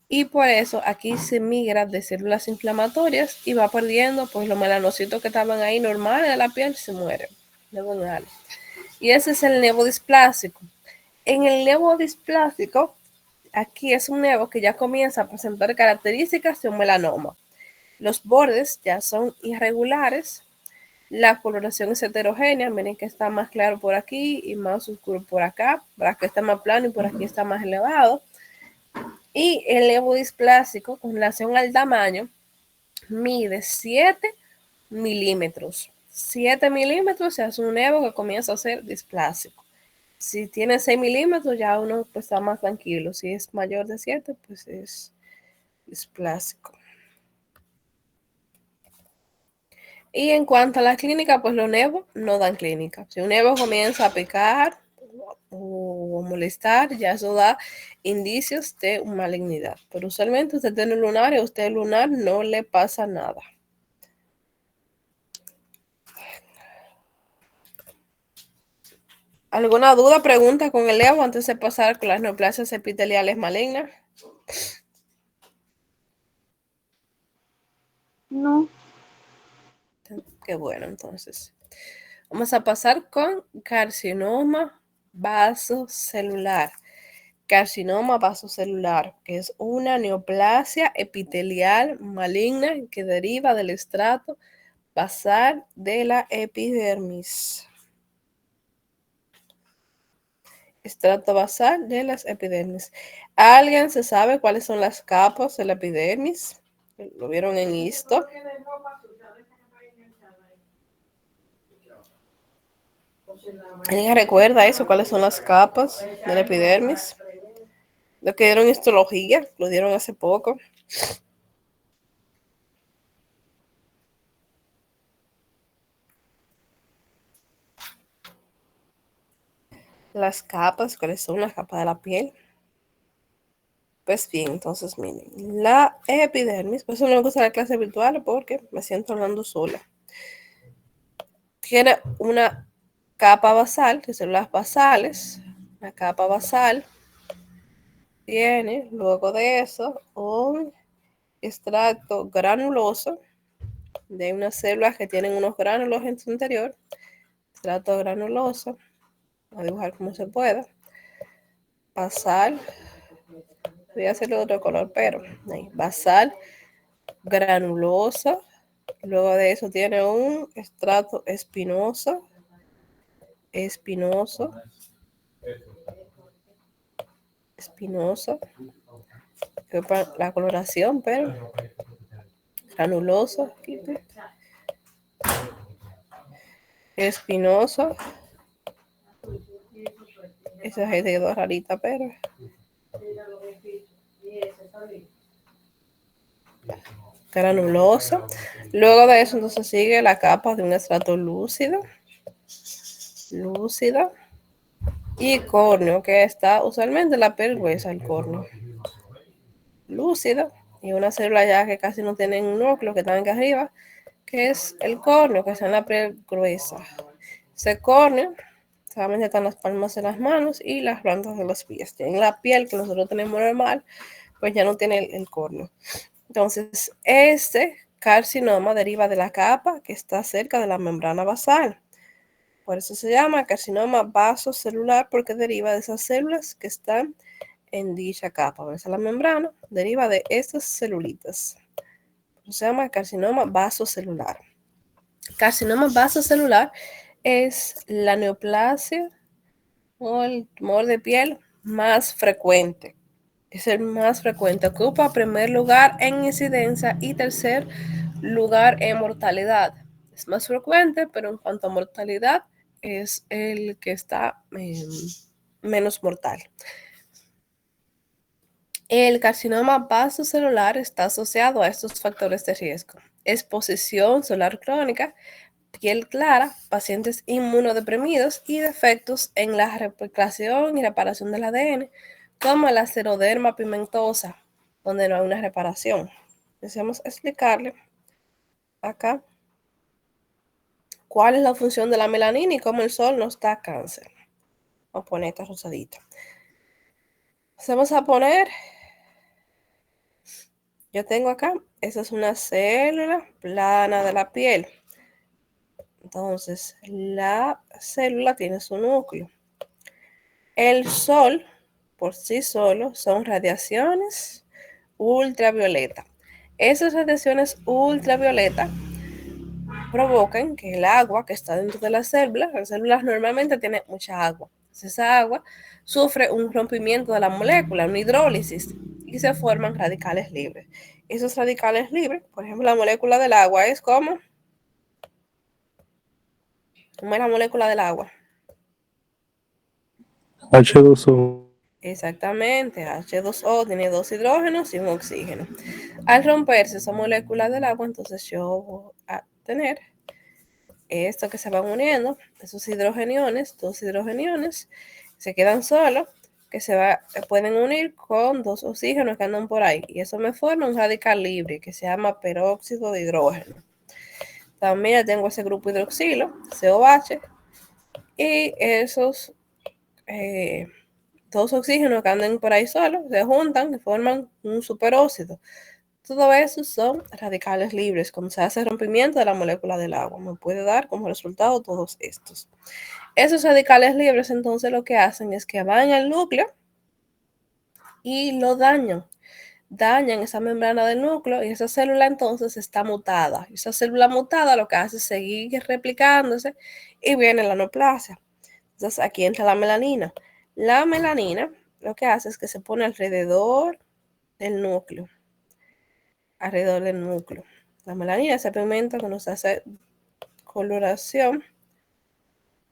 Speaker 1: y por eso aquí se migra de células inflamatorias y va perdiendo pues los melanocitos que estaban ahí normales de la piel, se mueren. Nevo en halo. Y ese es el nevo displásico. En el nevo displásico, aquí es un nevo que ya comienza a presentar características de un melanoma. Los bordes ya son irregulares, la coloración es heterogénea, miren que está más claro por aquí y más oscuro por acá, por aquí está más plano y por aquí está más elevado. Y el nevo displásico con relación al tamaño mide 7 milímetros. 7 milímetros se hace un nevo que comienza a ser displásico. Si tiene 6 milímetros ya uno pues está más tranquilo. Si es mayor de 7 pues es displásico. Y en cuanto a la clínica, pues los nevos no dan clínica. Si un nevo comienza a picar o molestar, ya eso da indicios de malignidad. Pero usualmente usted tiene lunar y a usted lunar no le pasa nada. ¿Alguna duda, pregunta con el nevo antes de pasar con las neoplasias epiteliales malignas?
Speaker 2: No.
Speaker 1: Qué bueno, entonces. Vamos a pasar con carcinoma vasocelular. Carcinoma vasocelular, que es una neoplasia epitelial maligna que deriva del estrato basal de la epidermis. Estrato basal de las epidermis. ¿Alguien se sabe cuáles son las capas de la epidermis? ¿Lo vieron en esto? ¿Alguien recuerda eso? ¿Cuáles son las capas de la epidermis? Lo que dieron histología, lo dieron hace poco. Las capas, ¿cuáles son las capas de la piel? Pues bien, entonces miren, la epidermis, por eso no me gusta la clase virtual porque me siento hablando sola. Tiene una capa basal, de células basales, la capa basal tiene luego de eso un extracto granuloso de unas células que tienen unos gránulos en su interior, extracto granuloso, voy a dibujar como se pueda, basal, voy a hacerlo de otro color, pero ahí, basal, granulosa, luego de eso tiene un estrato espinoso, espinoso, la coloración, pero granuloso, espinoso, esa gente quedó rarita, pero granulosa. Luego de eso entonces sigue la capa de un estrato lúcido y córneo, que está usualmente en la piel gruesa, el córneo lúcido, y una célula ya que casi no tienen un núcleo, que están aquí arriba, que es el córneo, que está en la piel gruesa. Ese córneo solamente están las palmas de las manos y las plantas de los pies. En la piel que nosotros tenemos normal, pues ya no tiene el córneo. Entonces, este carcinoma deriva de la capa que está cerca de la membrana basal. Por eso se llama carcinoma vasocelular, porque deriva de esas células que están en dicha capa. ¿Ves? La membrana deriva de estas celulitas. Se llama carcinoma vasocelular. Carcinoma vasocelular es la neoplasia o el tumor de piel más frecuente. Es el más frecuente. Ocupa primer lugar en incidencia y tercer lugar en mortalidad. Es más frecuente, pero en cuanto a mortalidad, es el que está menos mortal. El carcinoma vasocelular está asociado a estos factores de riesgo: exposición solar crónica, piel clara, pacientes inmunodeprimidos y defectos en la replicación y reparación del ADN, como la xeroderma pigmentosa, donde no hay una reparación. Deseamos explicarle acá cuál es la función de la melanina y cómo el sol nos da cáncer. Vamos a poner esta rosadita. Vamos a poner, yo tengo acá, esa es una célula plana de la piel. Entonces, la célula tiene su núcleo. El sol, por sí solo, son radiaciones ultravioleta. Esas radiaciones ultravioleta provocan que el agua que está dentro de las células normalmente tienen mucha agua. Entonces, esa agua sufre un rompimiento de la molécula, una hidrólisis, y se forman radicales libres. Esos radicales libres, por ejemplo, la molécula del agua es como es la molécula del agua.
Speaker 4: H2O.
Speaker 1: Exactamente, H2O tiene 2 hidrógenos y un oxígeno. Al romperse esa molécula del agua, entonces yo voy a tener esto que se van uniendo, esos hidrogeniones, 2 hidrogeniones, se quedan solos, que pueden unir con 2 oxígenos que andan por ahí. Y eso me forma un radical libre que se llama peróxido de hidrógeno. También tengo ese grupo hidroxilo, COH, y esos 2 oxígenos que andan por ahí solos se juntan y forman un superóxido. Todo eso son radicales libres. Cuando se hace rompimiento de la molécula del agua, me puede dar como resultado todos estos. Esos radicales libres entonces lo que hacen es que van al núcleo y lo dañan. Dañan esa membrana del núcleo y esa célula entonces está mutada. Esa célula mutada lo que hace es seguir replicándose y viene la neoplasia. Entonces aquí entra la melanina. La melanina lo que hace es que se pone alrededor del núcleo. Alrededor del núcleo. La melanina es ese pigmento que nos hace coloración.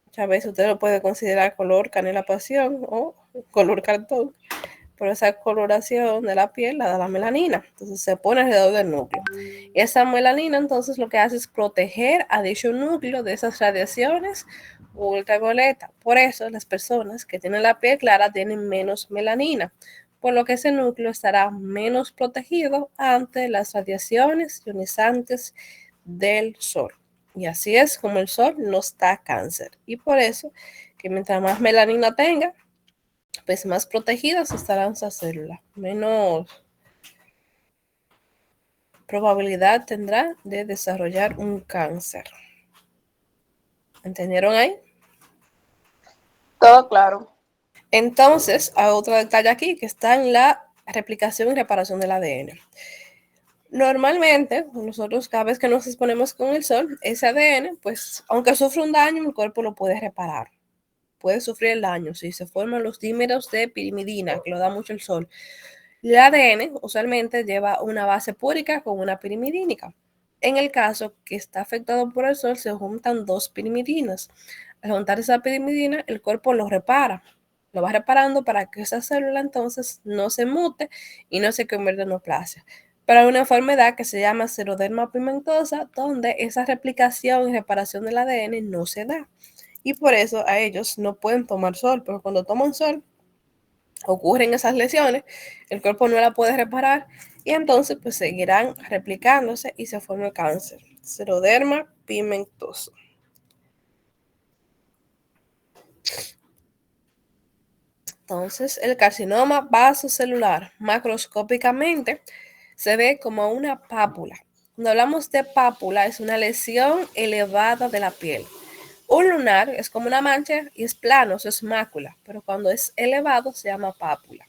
Speaker 1: Muchas veces usted lo puede considerar color canela pasión o color cartón. Pero esa coloración de la piel la da la melanina. Entonces se pone alrededor del núcleo. Y esa melanina entonces lo que hace es proteger a dicho núcleo de esas radiaciones ultravioleta. Por eso las personas que tienen la piel clara tienen menos melanina, por lo que ese núcleo estará menos protegido ante las radiaciones ionizantes del sol. Y así es como el sol nos da cáncer. Y por eso que mientras más melanina tenga, pues más protegidas estarán esas células, menos probabilidad tendrá de desarrollar un cáncer. ¿Entendieron ahí?
Speaker 2: Todo claro.
Speaker 1: Entonces, hay otro detalle aquí que está en la replicación y reparación del ADN. Normalmente, nosotros cada vez que nos exponemos con el sol, ese ADN, pues aunque sufre un daño, el cuerpo lo puede reparar. Puede sufrir el daño si se forman los dímeros de pirimidina, que lo da mucho el sol. El ADN usualmente lleva una base púrica con una pirimidínica. En el caso que está afectado por el sol, se juntan 2 pirimidinas. Al juntar esa pirimidina, el cuerpo lo repara. Lo va reparando para que esa célula entonces no se mute y no se convierta en neoplasia. Pero hay una enfermedad que se llama xeroderma pigmentosa, donde esa replicación y reparación del ADN no se da. Y por eso a ellos no pueden tomar sol, porque cuando toman sol, ocurren esas lesiones, el cuerpo no la puede reparar y entonces pues seguirán replicándose y se forma el cáncer. Xeroderma pigmentoso. Entonces, el carcinoma vasocelular macroscópicamente se ve como una pápula. Cuando hablamos de pápula, es una lesión elevada de la piel. Un lunar es como una mancha y es plano, eso es mácula, pero cuando es elevado se llama pápula.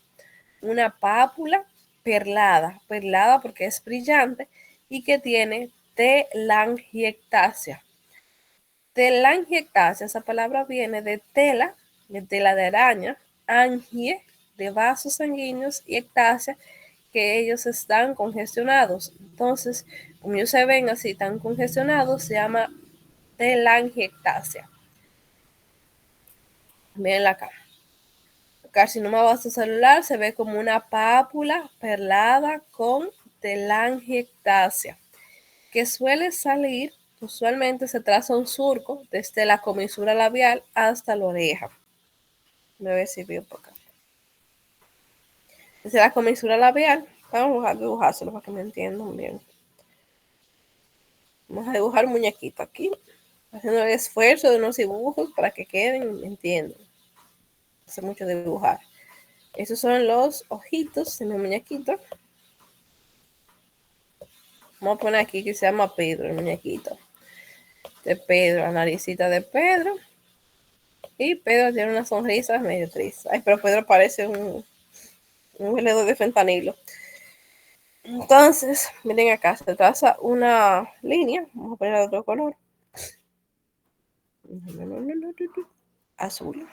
Speaker 1: Una pápula perlada porque es brillante y que tiene telangiectasia. Telangiectasia, esa palabra viene de tela de araña, angie, de vasos sanguíneos, y ectasia, que ellos están congestionados. Entonces, como ellos se ven así tan congestionados, se llama telangiectasia. Miren acá. El carcinoma vasocelular se ve como una pápula perlada con telangiectasia, que suele salir, usualmente se traza un surco desde la comisura labial hasta la oreja. Me voy a ver si veo por acá. Desde la comisura labial, vamos a dibujárselo para que me entiendan bien. Vamos a dibujar un muñequito aquí, haciendo el esfuerzo de unos dibujos para que queden y me entiendan. Hace mucho de dibujar. Esos son los ojitos de mi muñequito. Vamos a poner aquí que se llama Pedro, el muñequito. De Pedro, la naricita de Pedro. Y Pedro tiene una sonrisa medio triste. Ay, pero Pedro parece un vendedor de fentanilo. Entonces, miren acá, se traza una línea. Vamos a poner de otro color. Azul.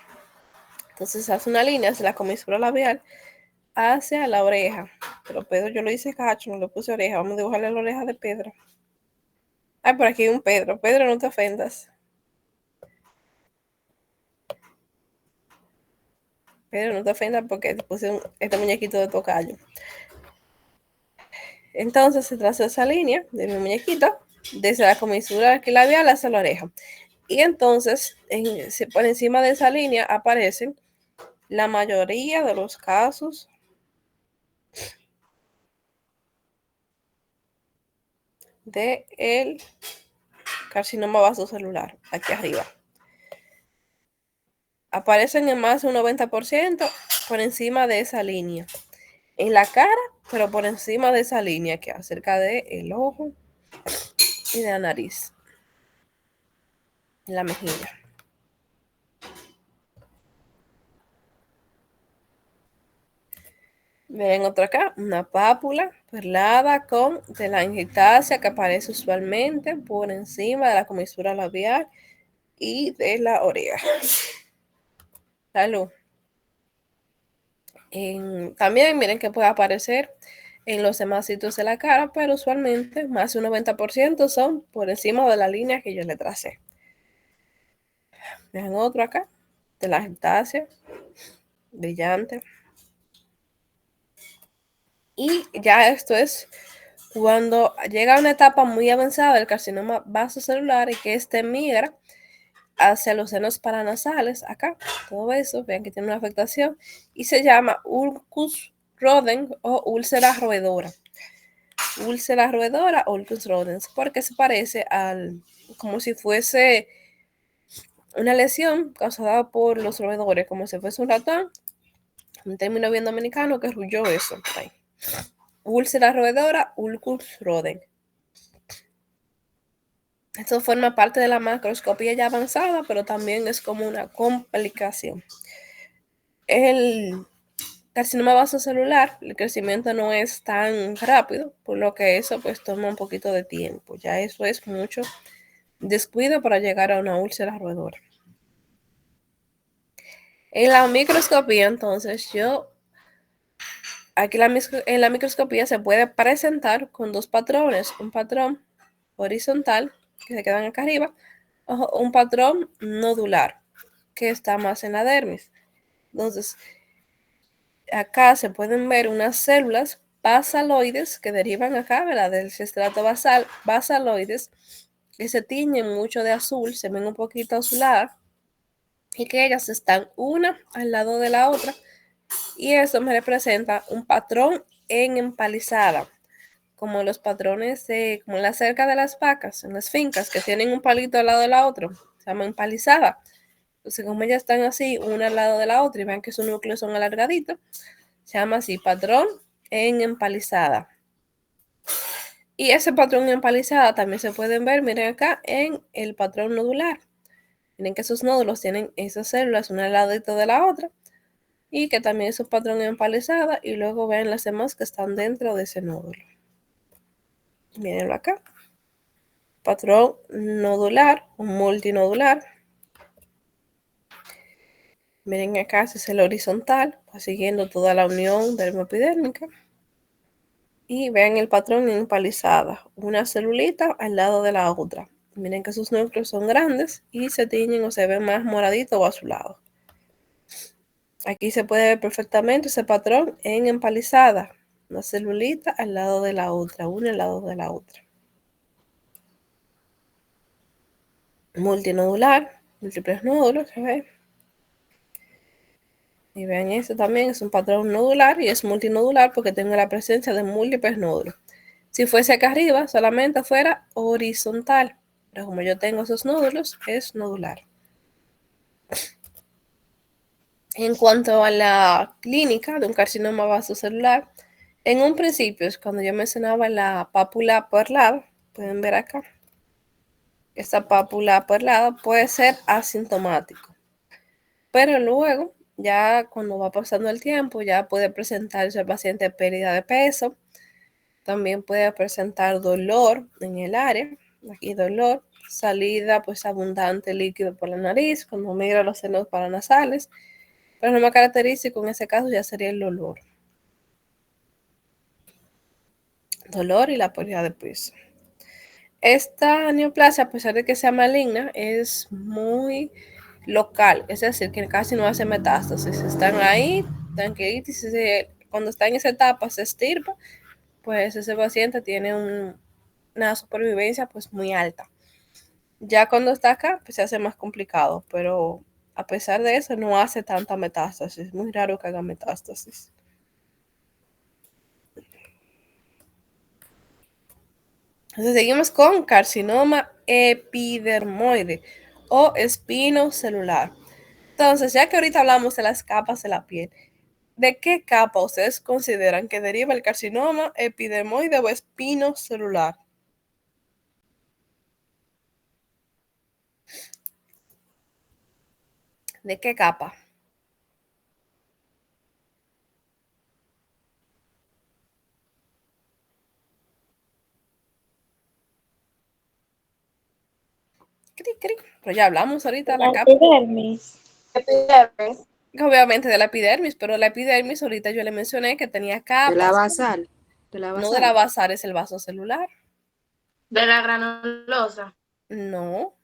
Speaker 1: Entonces se hace una línea hacia la comisura labial hacia la oreja. Pero Pedro yo lo hice cacho, no le puse oreja. Vamos a dibujarle la oreja de Pedro. Ay, por aquí hay un Pedro. Pedro, no te ofendas. pero no te ofendas porque te puse este muñequito de tocayo. Entonces se traza esa línea de mi muñequito desde la comisura labial hacia la oreja. Y entonces por encima de esa línea aparecen la mayoría de los casos de el carcinoma vasocelular, aquí arriba. Aparecen en más de un 90% por encima de esa línea. En la cara, pero por encima de esa línea que acerca del ojo y de la nariz. En la mejilla. Ven otra acá, una pápula perlada con telangiectasia que aparece usualmente por encima de la comisura labial y de la oreja. Salud. También miren que puede aparecer en los demás sitios de la cara, pero usualmente más de un 90% son por encima de la línea que yo le tracé. Vean otro acá, telangiectasia, brillante. Y ya esto es cuando llega a una etapa muy avanzada del carcinoma vasocelular y que este migra hacia los senos paranasales, acá, todo eso, vean que tiene una afectación, y se llama ulcus rodens o úlcera roedora. Úlcera roedora o ulcus rodens, porque se parece como si fuese una lesión causada por los roedores, como si fuese un ratón, un término bien dominicano que rulló eso. Ahí. Úlcera roedora, ulcus rodens. Esto forma parte de la macroscopía ya avanzada, pero también es como una complicación. El carcinoma vasocelular, el crecimiento no es tan rápido, por lo que eso pues toma un poquito de tiempo. Ya eso es mucho descuido para llegar a una úlcera roedora. En la microscopía, entonces, aquí en la microscopía se puede presentar con dos patrones, un patrón horizontal, que se quedan acá arriba, o un patrón nodular, que está más en la dermis. Entonces, acá se pueden ver unas células basaloides que derivan acá, ¿verdad? Del estrato basal, basaloides, que se tiñen mucho de azul, se ven un poquito azuladas, y que ellas están una al lado de la otra, y eso me representa un patrón en empalizada, como los patrones como en la cerca de las vacas, en las fincas, que tienen un palito al lado de la otra, se llama empalizada. Entonces, como ellas están así, una al lado de la otra, y vean que sus núcleos son alargaditos, se llama así, patrón en empalizada. Y ese patrón en empalizada también se pueden ver, miren acá, en el patrón nodular. Miren que esos nódulos tienen esas células una al ladito de la otra, y que también es un patrón en empalizada, y luego ven las demás que están dentro de ese nódulo. Mírenlo acá. Patrón nodular o multinodular. Miren acá, ese es el horizontal, va siguiendo toda la unión dermoepidérmica. Y vean el patrón en empalizada, una celulita al lado de la otra. Miren que sus núcleos son grandes y se tiñen o se ven más moraditos o azulados. Aquí se puede ver perfectamente ese patrón en empalizada, una celulita al lado de la otra, una al lado de la otra. Multinodular, múltiples nódulos, ¿se ve? Y vean, este también es un patrón nodular y es multinodular porque tengo la presencia de múltiples nódulos. Si fuese acá arriba, solamente fuera horizontal, pero como yo tengo esos nódulos, es nodular. En cuanto a la clínica de un carcinoma vasocelular, en un principio, es cuando yo mencionaba la pápula perlada, pueden ver acá, esta pápula perlada puede ser asintomático, pero luego, ya cuando va pasando el tiempo, ya puede presentarse el paciente pérdida de peso, también puede presentar dolor en el área, aquí dolor, salida pues abundante líquido por la nariz, cuando migra los senos paranasales, pero lo más característico en ese caso ya sería el dolor. Dolor y la pérdida de peso. Esta neoplasia, a pesar de que sea maligna, es muy local, es decir, que casi no hace metástasis, están ahí, tranquilitos, y cuando está en esa etapa se estirpa, pues ese paciente tiene una supervivencia pues muy alta. Ya cuando está acá, pues se hace más complicado, pero a pesar de eso no hace tanta metástasis, es muy raro que haga metástasis. Entonces seguimos con carcinoma epidermoide o espino celular. Entonces, ya que ahorita hablamos de las capas de la piel, ¿de qué capa ustedes consideran que deriva el carcinoma epidermoide o espino celular? ¿De qué capa? Cri, cri. Pero ya hablamos ahorita de la
Speaker 2: La
Speaker 1: capa.
Speaker 2: epidermis.
Speaker 1: Obviamente de la epidermis, pero la epidermis ahorita yo le mencioné que tenía
Speaker 4: De la
Speaker 1: capas.
Speaker 4: basal. De la
Speaker 1: No de la
Speaker 4: basal.
Speaker 1: basal, es el vaso celular.
Speaker 3: De la granulosa.
Speaker 1: No.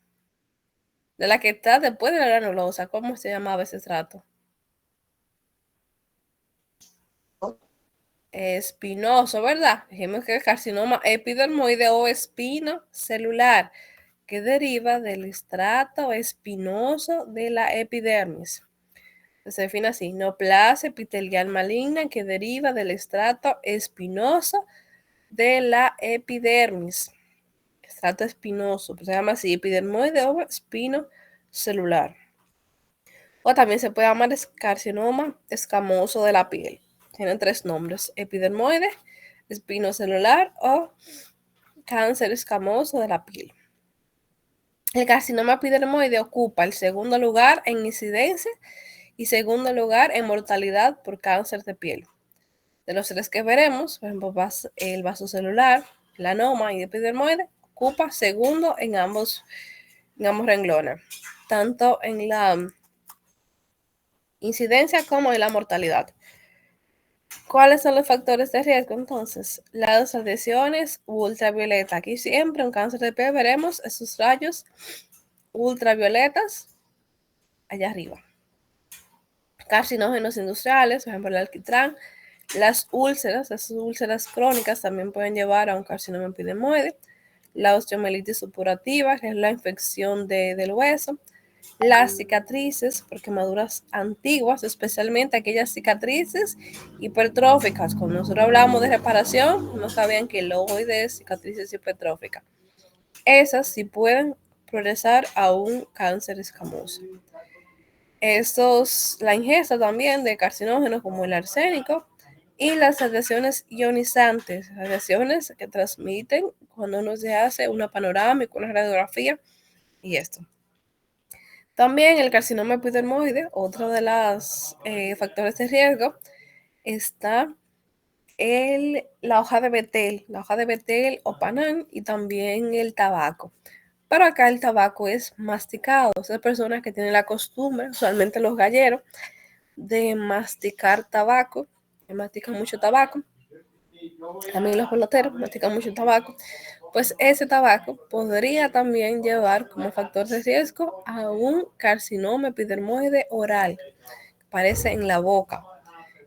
Speaker 1: De la que está después de la granulosa. ¿Cómo se llamaba ese estrato? Espinoso, ¿verdad? Dijimos que el carcinoma epidermoide o espino celular, que deriva del estrato espinoso de la epidermis. Se define así: neoplasia epitelial maligna que deriva del estrato espinoso de la epidermis. Estrato espinoso, pues se llama así, epidermoide o espino celular. O también se puede llamar carcinoma escamoso de la piel. Tienen 3 nombres: epidermoide, espino celular o cáncer escamoso de la piel. El carcinoma epidermoide ocupa el segundo lugar en incidencia y segundo lugar en mortalidad por cáncer de piel. De los 3 que veremos, por ejemplo, el vaso celular, el anoma y el epidermoide, ocupa segundo en ambos renglones, tanto en la incidencia como en la mortalidad. ¿Cuáles son los factores de riesgo? Entonces, las radiaciones ultravioleta. Aquí siempre en cáncer de piel veremos esos rayos ultravioletas allá arriba. Carcinógenos industriales, por ejemplo, el alquitrán. Las úlceras, esas úlceras crónicas también pueden llevar a un carcinoma epidermoide. La osteomielitis supurativa, que es la infección del hueso. Las cicatrices por quemaduras antiguas, especialmente aquellas cicatrices hipertróficas. Cuando nosotros hablamos de reparación, no sabían que el ovoide es cicatrices hipertróficas. Esas sí pueden progresar a un cáncer escamoso. La ingesta también de carcinógenos como el arsénico y las radiaciones ionizantes, radiaciones que transmiten cuando uno se hace una panorámica, una radiografía y esto. También el carcinoma epidermoide, otro de los factores de riesgo, está la hoja de betel o panán y también el tabaco. Pero acá el tabaco es masticado. Esas personas que tienen la costumbre, usualmente los galleros, de masticar tabaco, que mastican mucho tabaco, también los peloteros mastican mucho tabaco, pues ese tabaco podría también llevar como factor de riesgo a un carcinoma epidermoide oral, que aparece en la boca.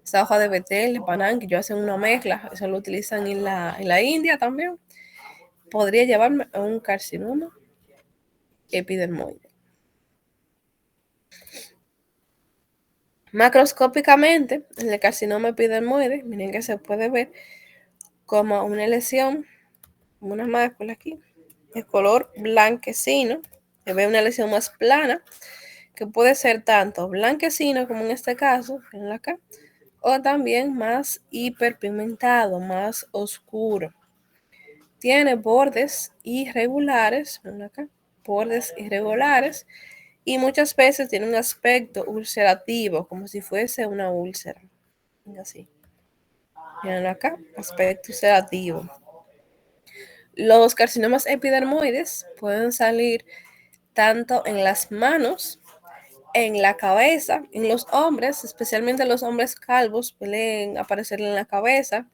Speaker 1: Esa hoja de betel, de panán, que yo hacen una mezcla, eso lo utilizan en la India también, podría llevarme a un carcinoma epidermoide. Macroscópicamente, en el carcinoma epidermoide, miren que se puede ver como una lesión, como una mácula aquí, de color blanquecino, se ve una lesión más plana, que puede ser tanto blanquecino como en este caso, en la acá, o también más hiperpigmentado, más oscuro. Tiene bordes irregulares, acá, bordes irregulares, y muchas veces tiene un aspecto ulcerativo, como si fuese una úlcera. Así. Miren acá, aspecto ulcerativo. Los carcinomas epidermoides pueden salir tanto en las manos, en la cabeza, en los hombres, especialmente los hombres calvos, pueden aparecer en la cabeza,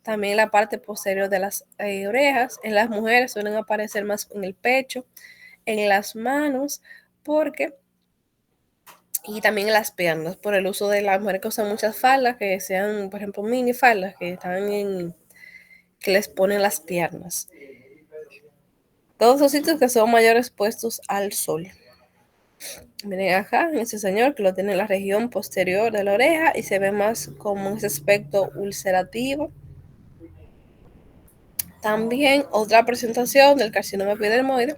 Speaker 1: también en la parte posterior de las orejas. En las mujeres suelen aparecer más en el pecho, en las manos, porque Y también en las piernas, por el uso de las mujeres que usan muchas faldas, que sean, por ejemplo, mini faldas, que les ponen las piernas. Todos los sitios que son mayores expuestos al sol. Miren acá, en ese señor que lo tiene en la región posterior de la oreja y se ve más como ese aspecto ulcerativo. También otra presentación del carcinoma epidermoide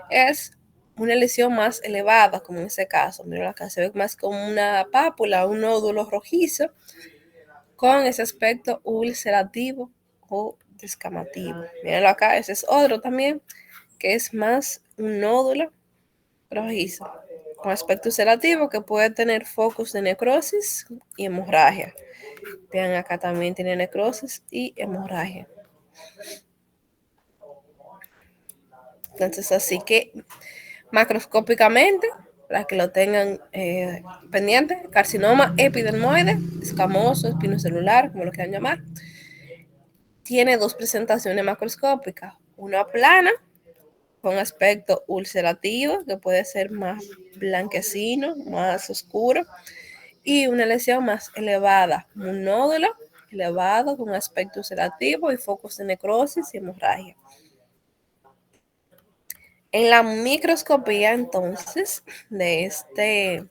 Speaker 1: es una lesión más elevada, como en este caso. Miren acá, se ve más como una pápula, un nódulo rojizo con ese aspecto ulcerativo o descamativo. Mírenlo acá, ese es otro también, que es más un nódulo rojizo con aspecto ulcerativo que puede tener focos de necrosis y hemorragia. Vean acá también tiene necrosis y hemorragia. Entonces, así que macroscópicamente, para que lo tengan pendiente, carcinoma epidermoide, escamoso, espinocelular, como lo quieran llamar, tiene dos presentaciones macroscópicas, una plana con aspecto ulcerativo, que puede ser más blanquecino, más oscuro, y una lesión más elevada, un nódulo elevado con aspecto ulcerativo y focos de necrosis y hemorragia. En la microscopía, entonces, de este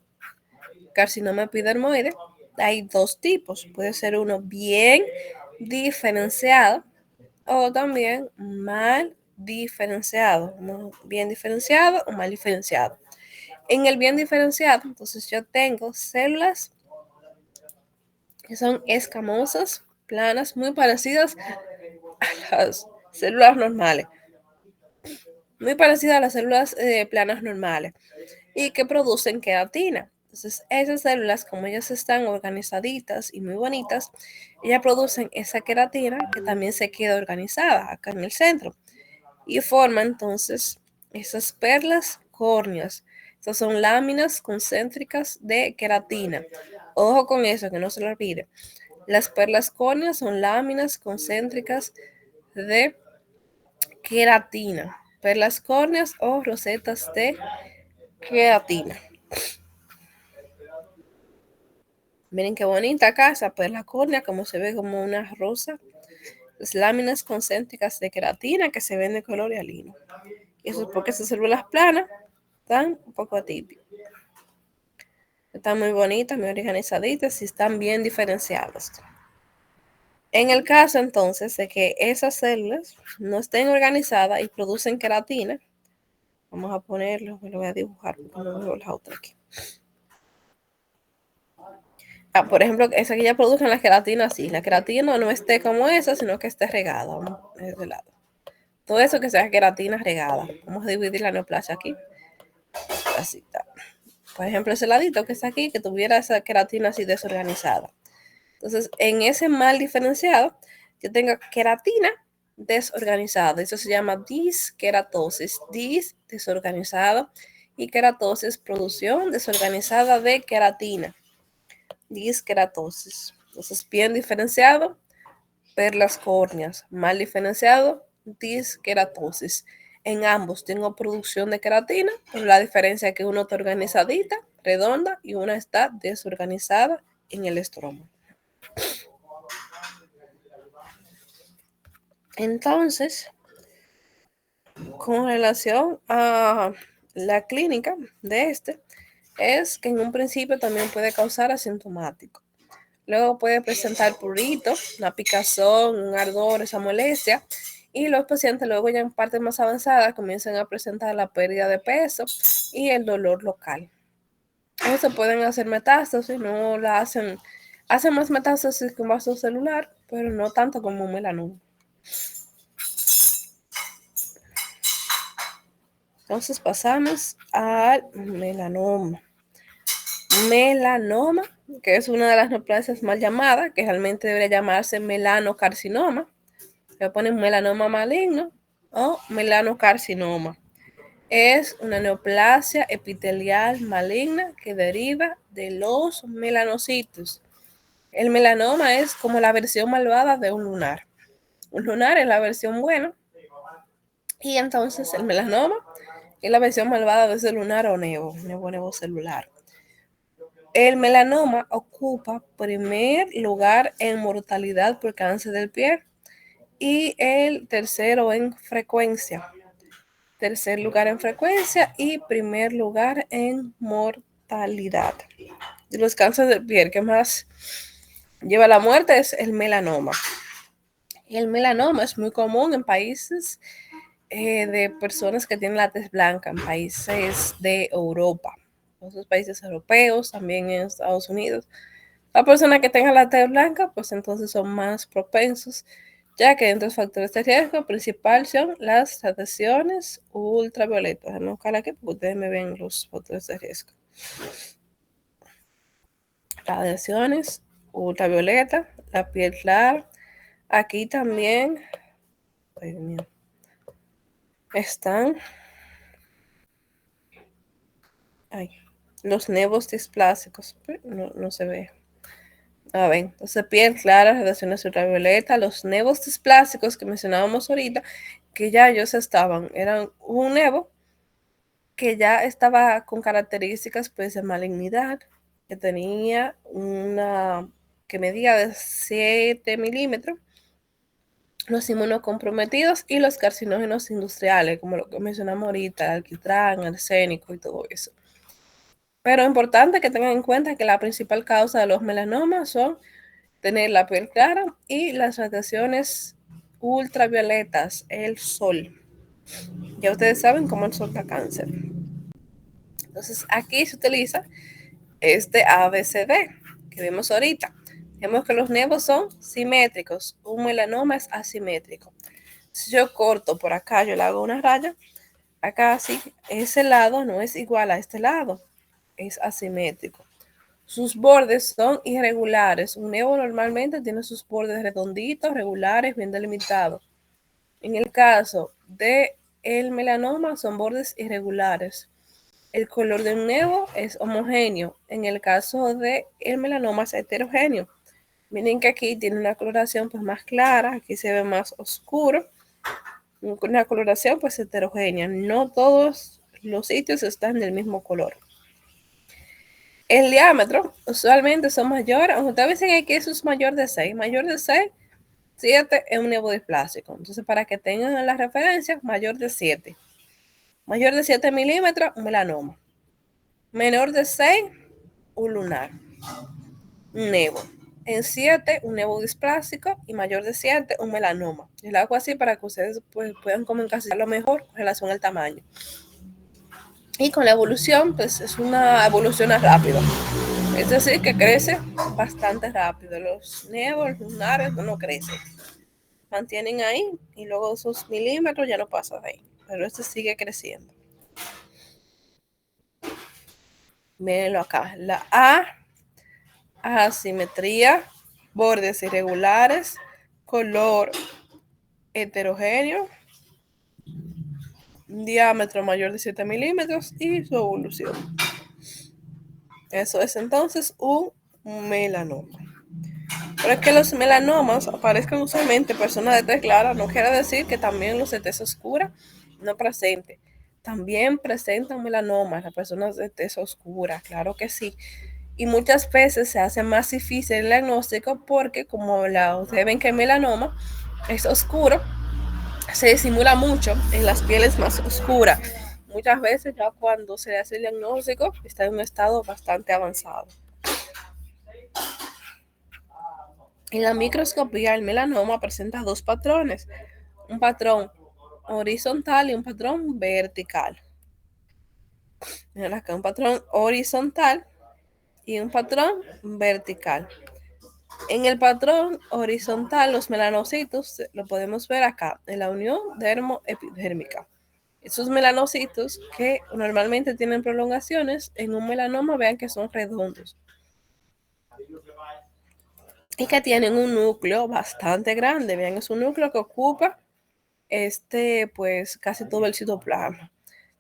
Speaker 1: carcinoma epidermoide, hay dos tipos. Puede ser uno bien diferenciado o también mal diferenciado. Bien diferenciado o mal diferenciado. En el bien diferenciado, entonces yo tengo células que son escamosas, planas, muy parecidas a las células normales. Muy parecidas a las células planas normales y que producen queratina. Entonces, esas células, como ellas están organizaditas y muy bonitas, ellas producen esa queratina que también se queda organizada acá en el centro y forma entonces esas perlas córneas. Estas son láminas concéntricas de queratina. Ojo con eso, que no se lo olvide. Las perlas córneas son láminas concéntricas de queratina. Perlas córneas o rosetas de queratina. Miren qué bonita acá, esa perla córnea, como se ve como una rosa. Las láminas concéntricas de queratina que se ven de color hialino. Y eso es porque esas células planas están un poco atípicas. Están muy bonitas, muy organizaditas y están bien diferenciadas. En el caso entonces de que esas células no estén organizadas y producen queratina, vamos a ponerlo, me lo voy a dibujar porque no veo la otra aquí. Por ejemplo, esa que ya produzcan la queratina, sí, la queratina no esté como esa, sino que esté regada, vamos de este lado. Todo eso que sea queratina regada. Vamos a dividir la neoplasia aquí. Así está. Por ejemplo, ese ladito que está aquí, que tuviera esa queratina así desorganizada. Entonces, en ese mal diferenciado, yo tengo queratina desorganizada. Eso se llama disqueratosis. Desorganizado. Y queratosis, producción desorganizada de queratina. Disqueratosis. Entonces, bien diferenciado, perlas córneas. Mal diferenciado, disqueratosis. En ambos tengo producción de queratina, pero la diferencia es que una está organizadita, redonda, y una está desorganizada en el estromo. Entonces, con relación a la clínica de este, es que en un principio también puede causar asintomático. Luego puede presentar prurito, una picazón, un ardor, esa molestia. Y los pacientes luego ya en partes más avanzadas comienzan a presentar la pérdida de peso y el dolor local. O se pueden hacer metástasis, no la hacen más metástasis que un vaso celular, pero no tanto como un melanoma. Entonces pasamos al melanoma. Melanoma, que es una de las neoplasias mal llamadas, que realmente debería llamarse melanocarcinoma. Le ponen melanoma maligno o melanocarcinoma. Es una neoplasia epitelial maligna que deriva de los melanocitos. El melanoma es como la versión malvada de un lunar. Un lunar es la versión buena. Y entonces el melanoma es la versión malvada de ese lunar o nevo celular. El melanoma ocupa primer lugar en mortalidad por cáncer del piel y el tercero en frecuencia. Tercer lugar en frecuencia y primer lugar en mortalidad. De los cánceres de piel que más lleva a la muerte es el melanoma. Y el melanoma es muy común en países de personas que tienen la tez blanca, en países de Europa, en esos países europeos, también en Estados Unidos. La persona que tenga la tez blanca, pues entonces son más propensos, ya que entre los factores de riesgo principal son las radiaciones ultravioletas. No, ojalá que ustedes me ven los factores de riesgo. Radiaciones ultravioletas, la piel clara. Aquí también, ay, Dios mío, están los nevos displásicos. No se ve. A ver, entonces piel clara, radiaciones ultravioleta, los nevos displásicos que mencionábamos ahorita, que ya ellos eran un nevo que ya estaba con características pues de malignidad, que tenía que medía de 7 milímetros, los inmunocomprometidos y los carcinógenos industriales, como lo que mencionamos ahorita, el alquitrán, arsénico y todo eso. Pero es importante que tengan en cuenta que la principal causa de los melanomas son tener la piel clara y las radiaciones ultravioletas, el sol. Ya ustedes saben cómo el sol da cáncer. Entonces aquí se utiliza este ABCD que vemos ahorita. Vemos que los nevos son simétricos, un melanoma es asimétrico. Si yo corto por acá, yo le hago una raya, acá sí, ese lado no es igual a este lado, es asimétrico. Sus bordes son irregulares. Un nevo normalmente tiene sus bordes redonditos, regulares, bien delimitados. En el caso del melanoma son bordes irregulares. El color de un nevo es homogéneo. En el caso del melanoma es heterogéneo. Miren que aquí tiene una coloración pues más clara, aquí se ve más oscuro. Una coloración pues heterogénea. No todos los sitios están del mismo color. El diámetro usualmente son mayores, aunque ustedes dicen que eso es mayor de 6. Mayor de 6, 7 es un nevo displásico. Entonces, para que tengan la referencia, mayor de 7. Mayor de 7 milímetros, un melanoma. Menor de 6, un lunar. Un nevo. En 7, un nevo displásico. Y mayor de 7, un melanoma. Y lo hago así para que ustedes pues, puedan como encasillarlo mejor con relación al tamaño. Y con la evolución, pues es una evolución rápida. Es decir, que crece bastante rápido. Los nevos, los lunares no crecen. Mantienen ahí y luego esos milímetros ya no pasan de ahí. Pero este sigue creciendo. Mírenlo acá. La asimetría, bordes irregulares, color heterogéneo, diámetro mayor de 7 milímetros y su evolución. Eso es entonces un melanoma. Pero es que los melanomas aparezcan usualmente en personas de tez clara, no quiere decir que también los de tez oscura no presenten. También presentan melanomas las personas de tez oscura, claro que sí. Y muchas veces se hace más difícil el diagnóstico porque como ustedes ven que el melanoma es oscuro, se disimula mucho en las pieles más oscuras. Muchas veces ya cuando se hace el diagnóstico está en un estado bastante avanzado. En la microscopía, el melanoma presenta dos patrones, un patrón horizontal y un patrón vertical. Miren acá, un patrón horizontal y un patrón vertical. En el patrón horizontal, los melanocitos lo podemos ver acá, en la unión dermoepidérmica. Esos melanocitos que normalmente tienen prolongaciones, en un melanoma vean que son redondos. Y que tienen un núcleo bastante grande. Vean, es un núcleo que ocupa pues casi todo el citoplasma.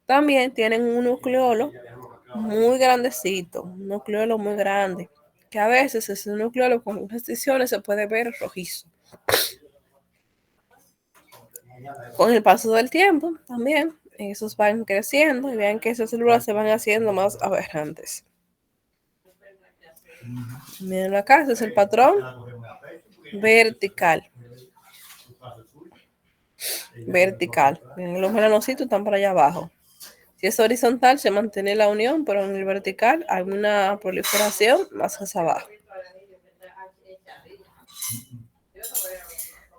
Speaker 1: También tienen un nucleolo muy grandecito, un nucleolo muy grande, que a veces ese nucleolo con restricciones se puede ver rojizo. Con el paso del tiempo también esos van creciendo y vean que esas células se van haciendo más aberrantes. Miren acá, ese es el patrón vertical. Vertical. Miren, los melanocitos están por allá abajo. Si es horizontal, se mantiene la unión, pero en el vertical hay una proliferación más hacia abajo.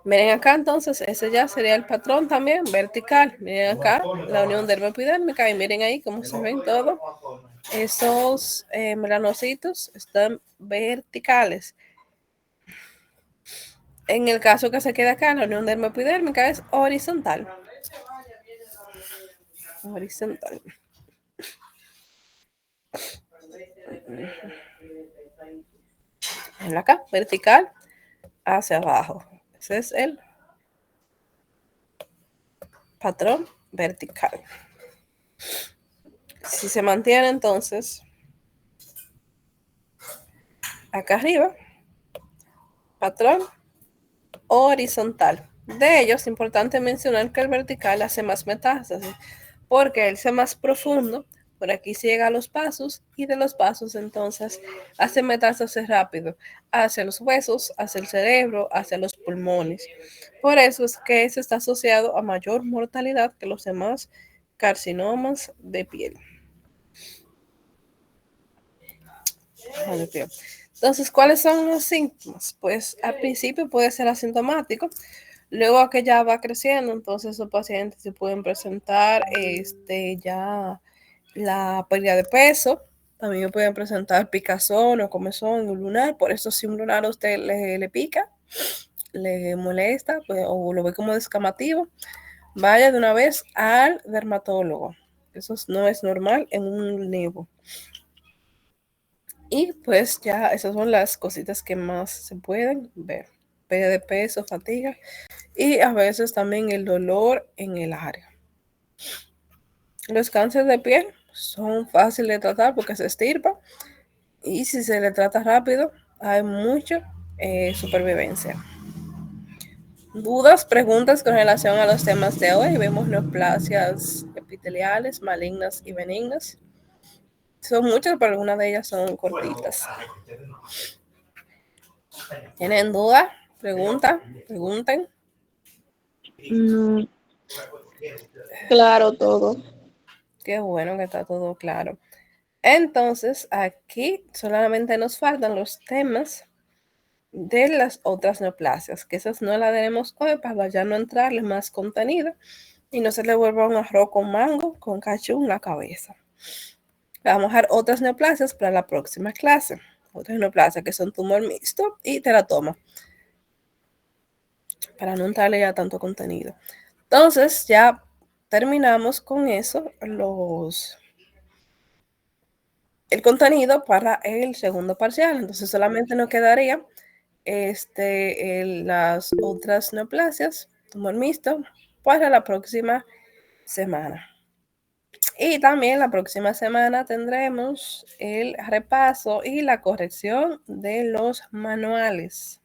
Speaker 1: Miren acá, entonces, ese ya sería el patrón también vertical. Miren acá, la unión dermoepidérmica, y miren ahí cómo se ven todos. Esos melanocitos están verticales. En el caso que se quede acá, la unión dermoepidérmica es horizontal. Horizontal. En acá, vertical hacia abajo. Ese es el patrón vertical. Si se mantiene entonces acá arriba, patrón horizontal. De ellos, es importante mencionar que el vertical hace más metástasis, porque él es más profundo, por aquí se llega a los pasos, y de los pasos entonces hace metástasis rápido hacia los huesos, hacia el cerebro, hacia los pulmones. Por eso es que ese está asociado a mayor mortalidad que los demás carcinomas de piel. Entonces, ¿cuáles son los síntomas? Pues al principio puede ser asintomático, luego que ya va creciendo, entonces esos pacientes se pueden presentar ya la pérdida de peso, también pueden presentar picazón o comezón en un lunar. Por eso si un lunar a usted le pica, le molesta, pues, o lo ve como descamativo, vaya de una vez al dermatólogo. Eso no es normal en un nevo. Y pues ya esas son las cositas que más se pueden ver. Pérdida de peso, fatiga y a veces también el dolor en el área. Los cánceres de piel son fáciles de tratar porque se extirpan, y si se le trata rápido hay mucha supervivencia. ¿Dudas, preguntas con relación a los temas de hoy? Vemos neoplasias epiteliales, malignas y benignas. Son muchas, pero algunas de ellas son cortitas. ¿Tienen duda? ¿Pregunta? Pregunten.
Speaker 2: No. Claro, todo.
Speaker 1: Qué bueno que está todo claro. Entonces, aquí solamente nos faltan los temas de las otras neoplasias, que esas no las tenemos hoy para ya no entrarle más contenido y no se le vuelva un arroz con mango con cachú en la cabeza. Vamos a dejar otras neoplasias para la próxima clase. Otras neoplasias que son tumor mixto y teratoma, para no entrarle ya tanto contenido. Entonces, ya terminamos con eso, el contenido para el segundo parcial. Entonces, solamente nos quedaría las otras neoplasias, tumor mixto, para la próxima semana. Y también la próxima semana tendremos el repaso y la corrección de los manuales.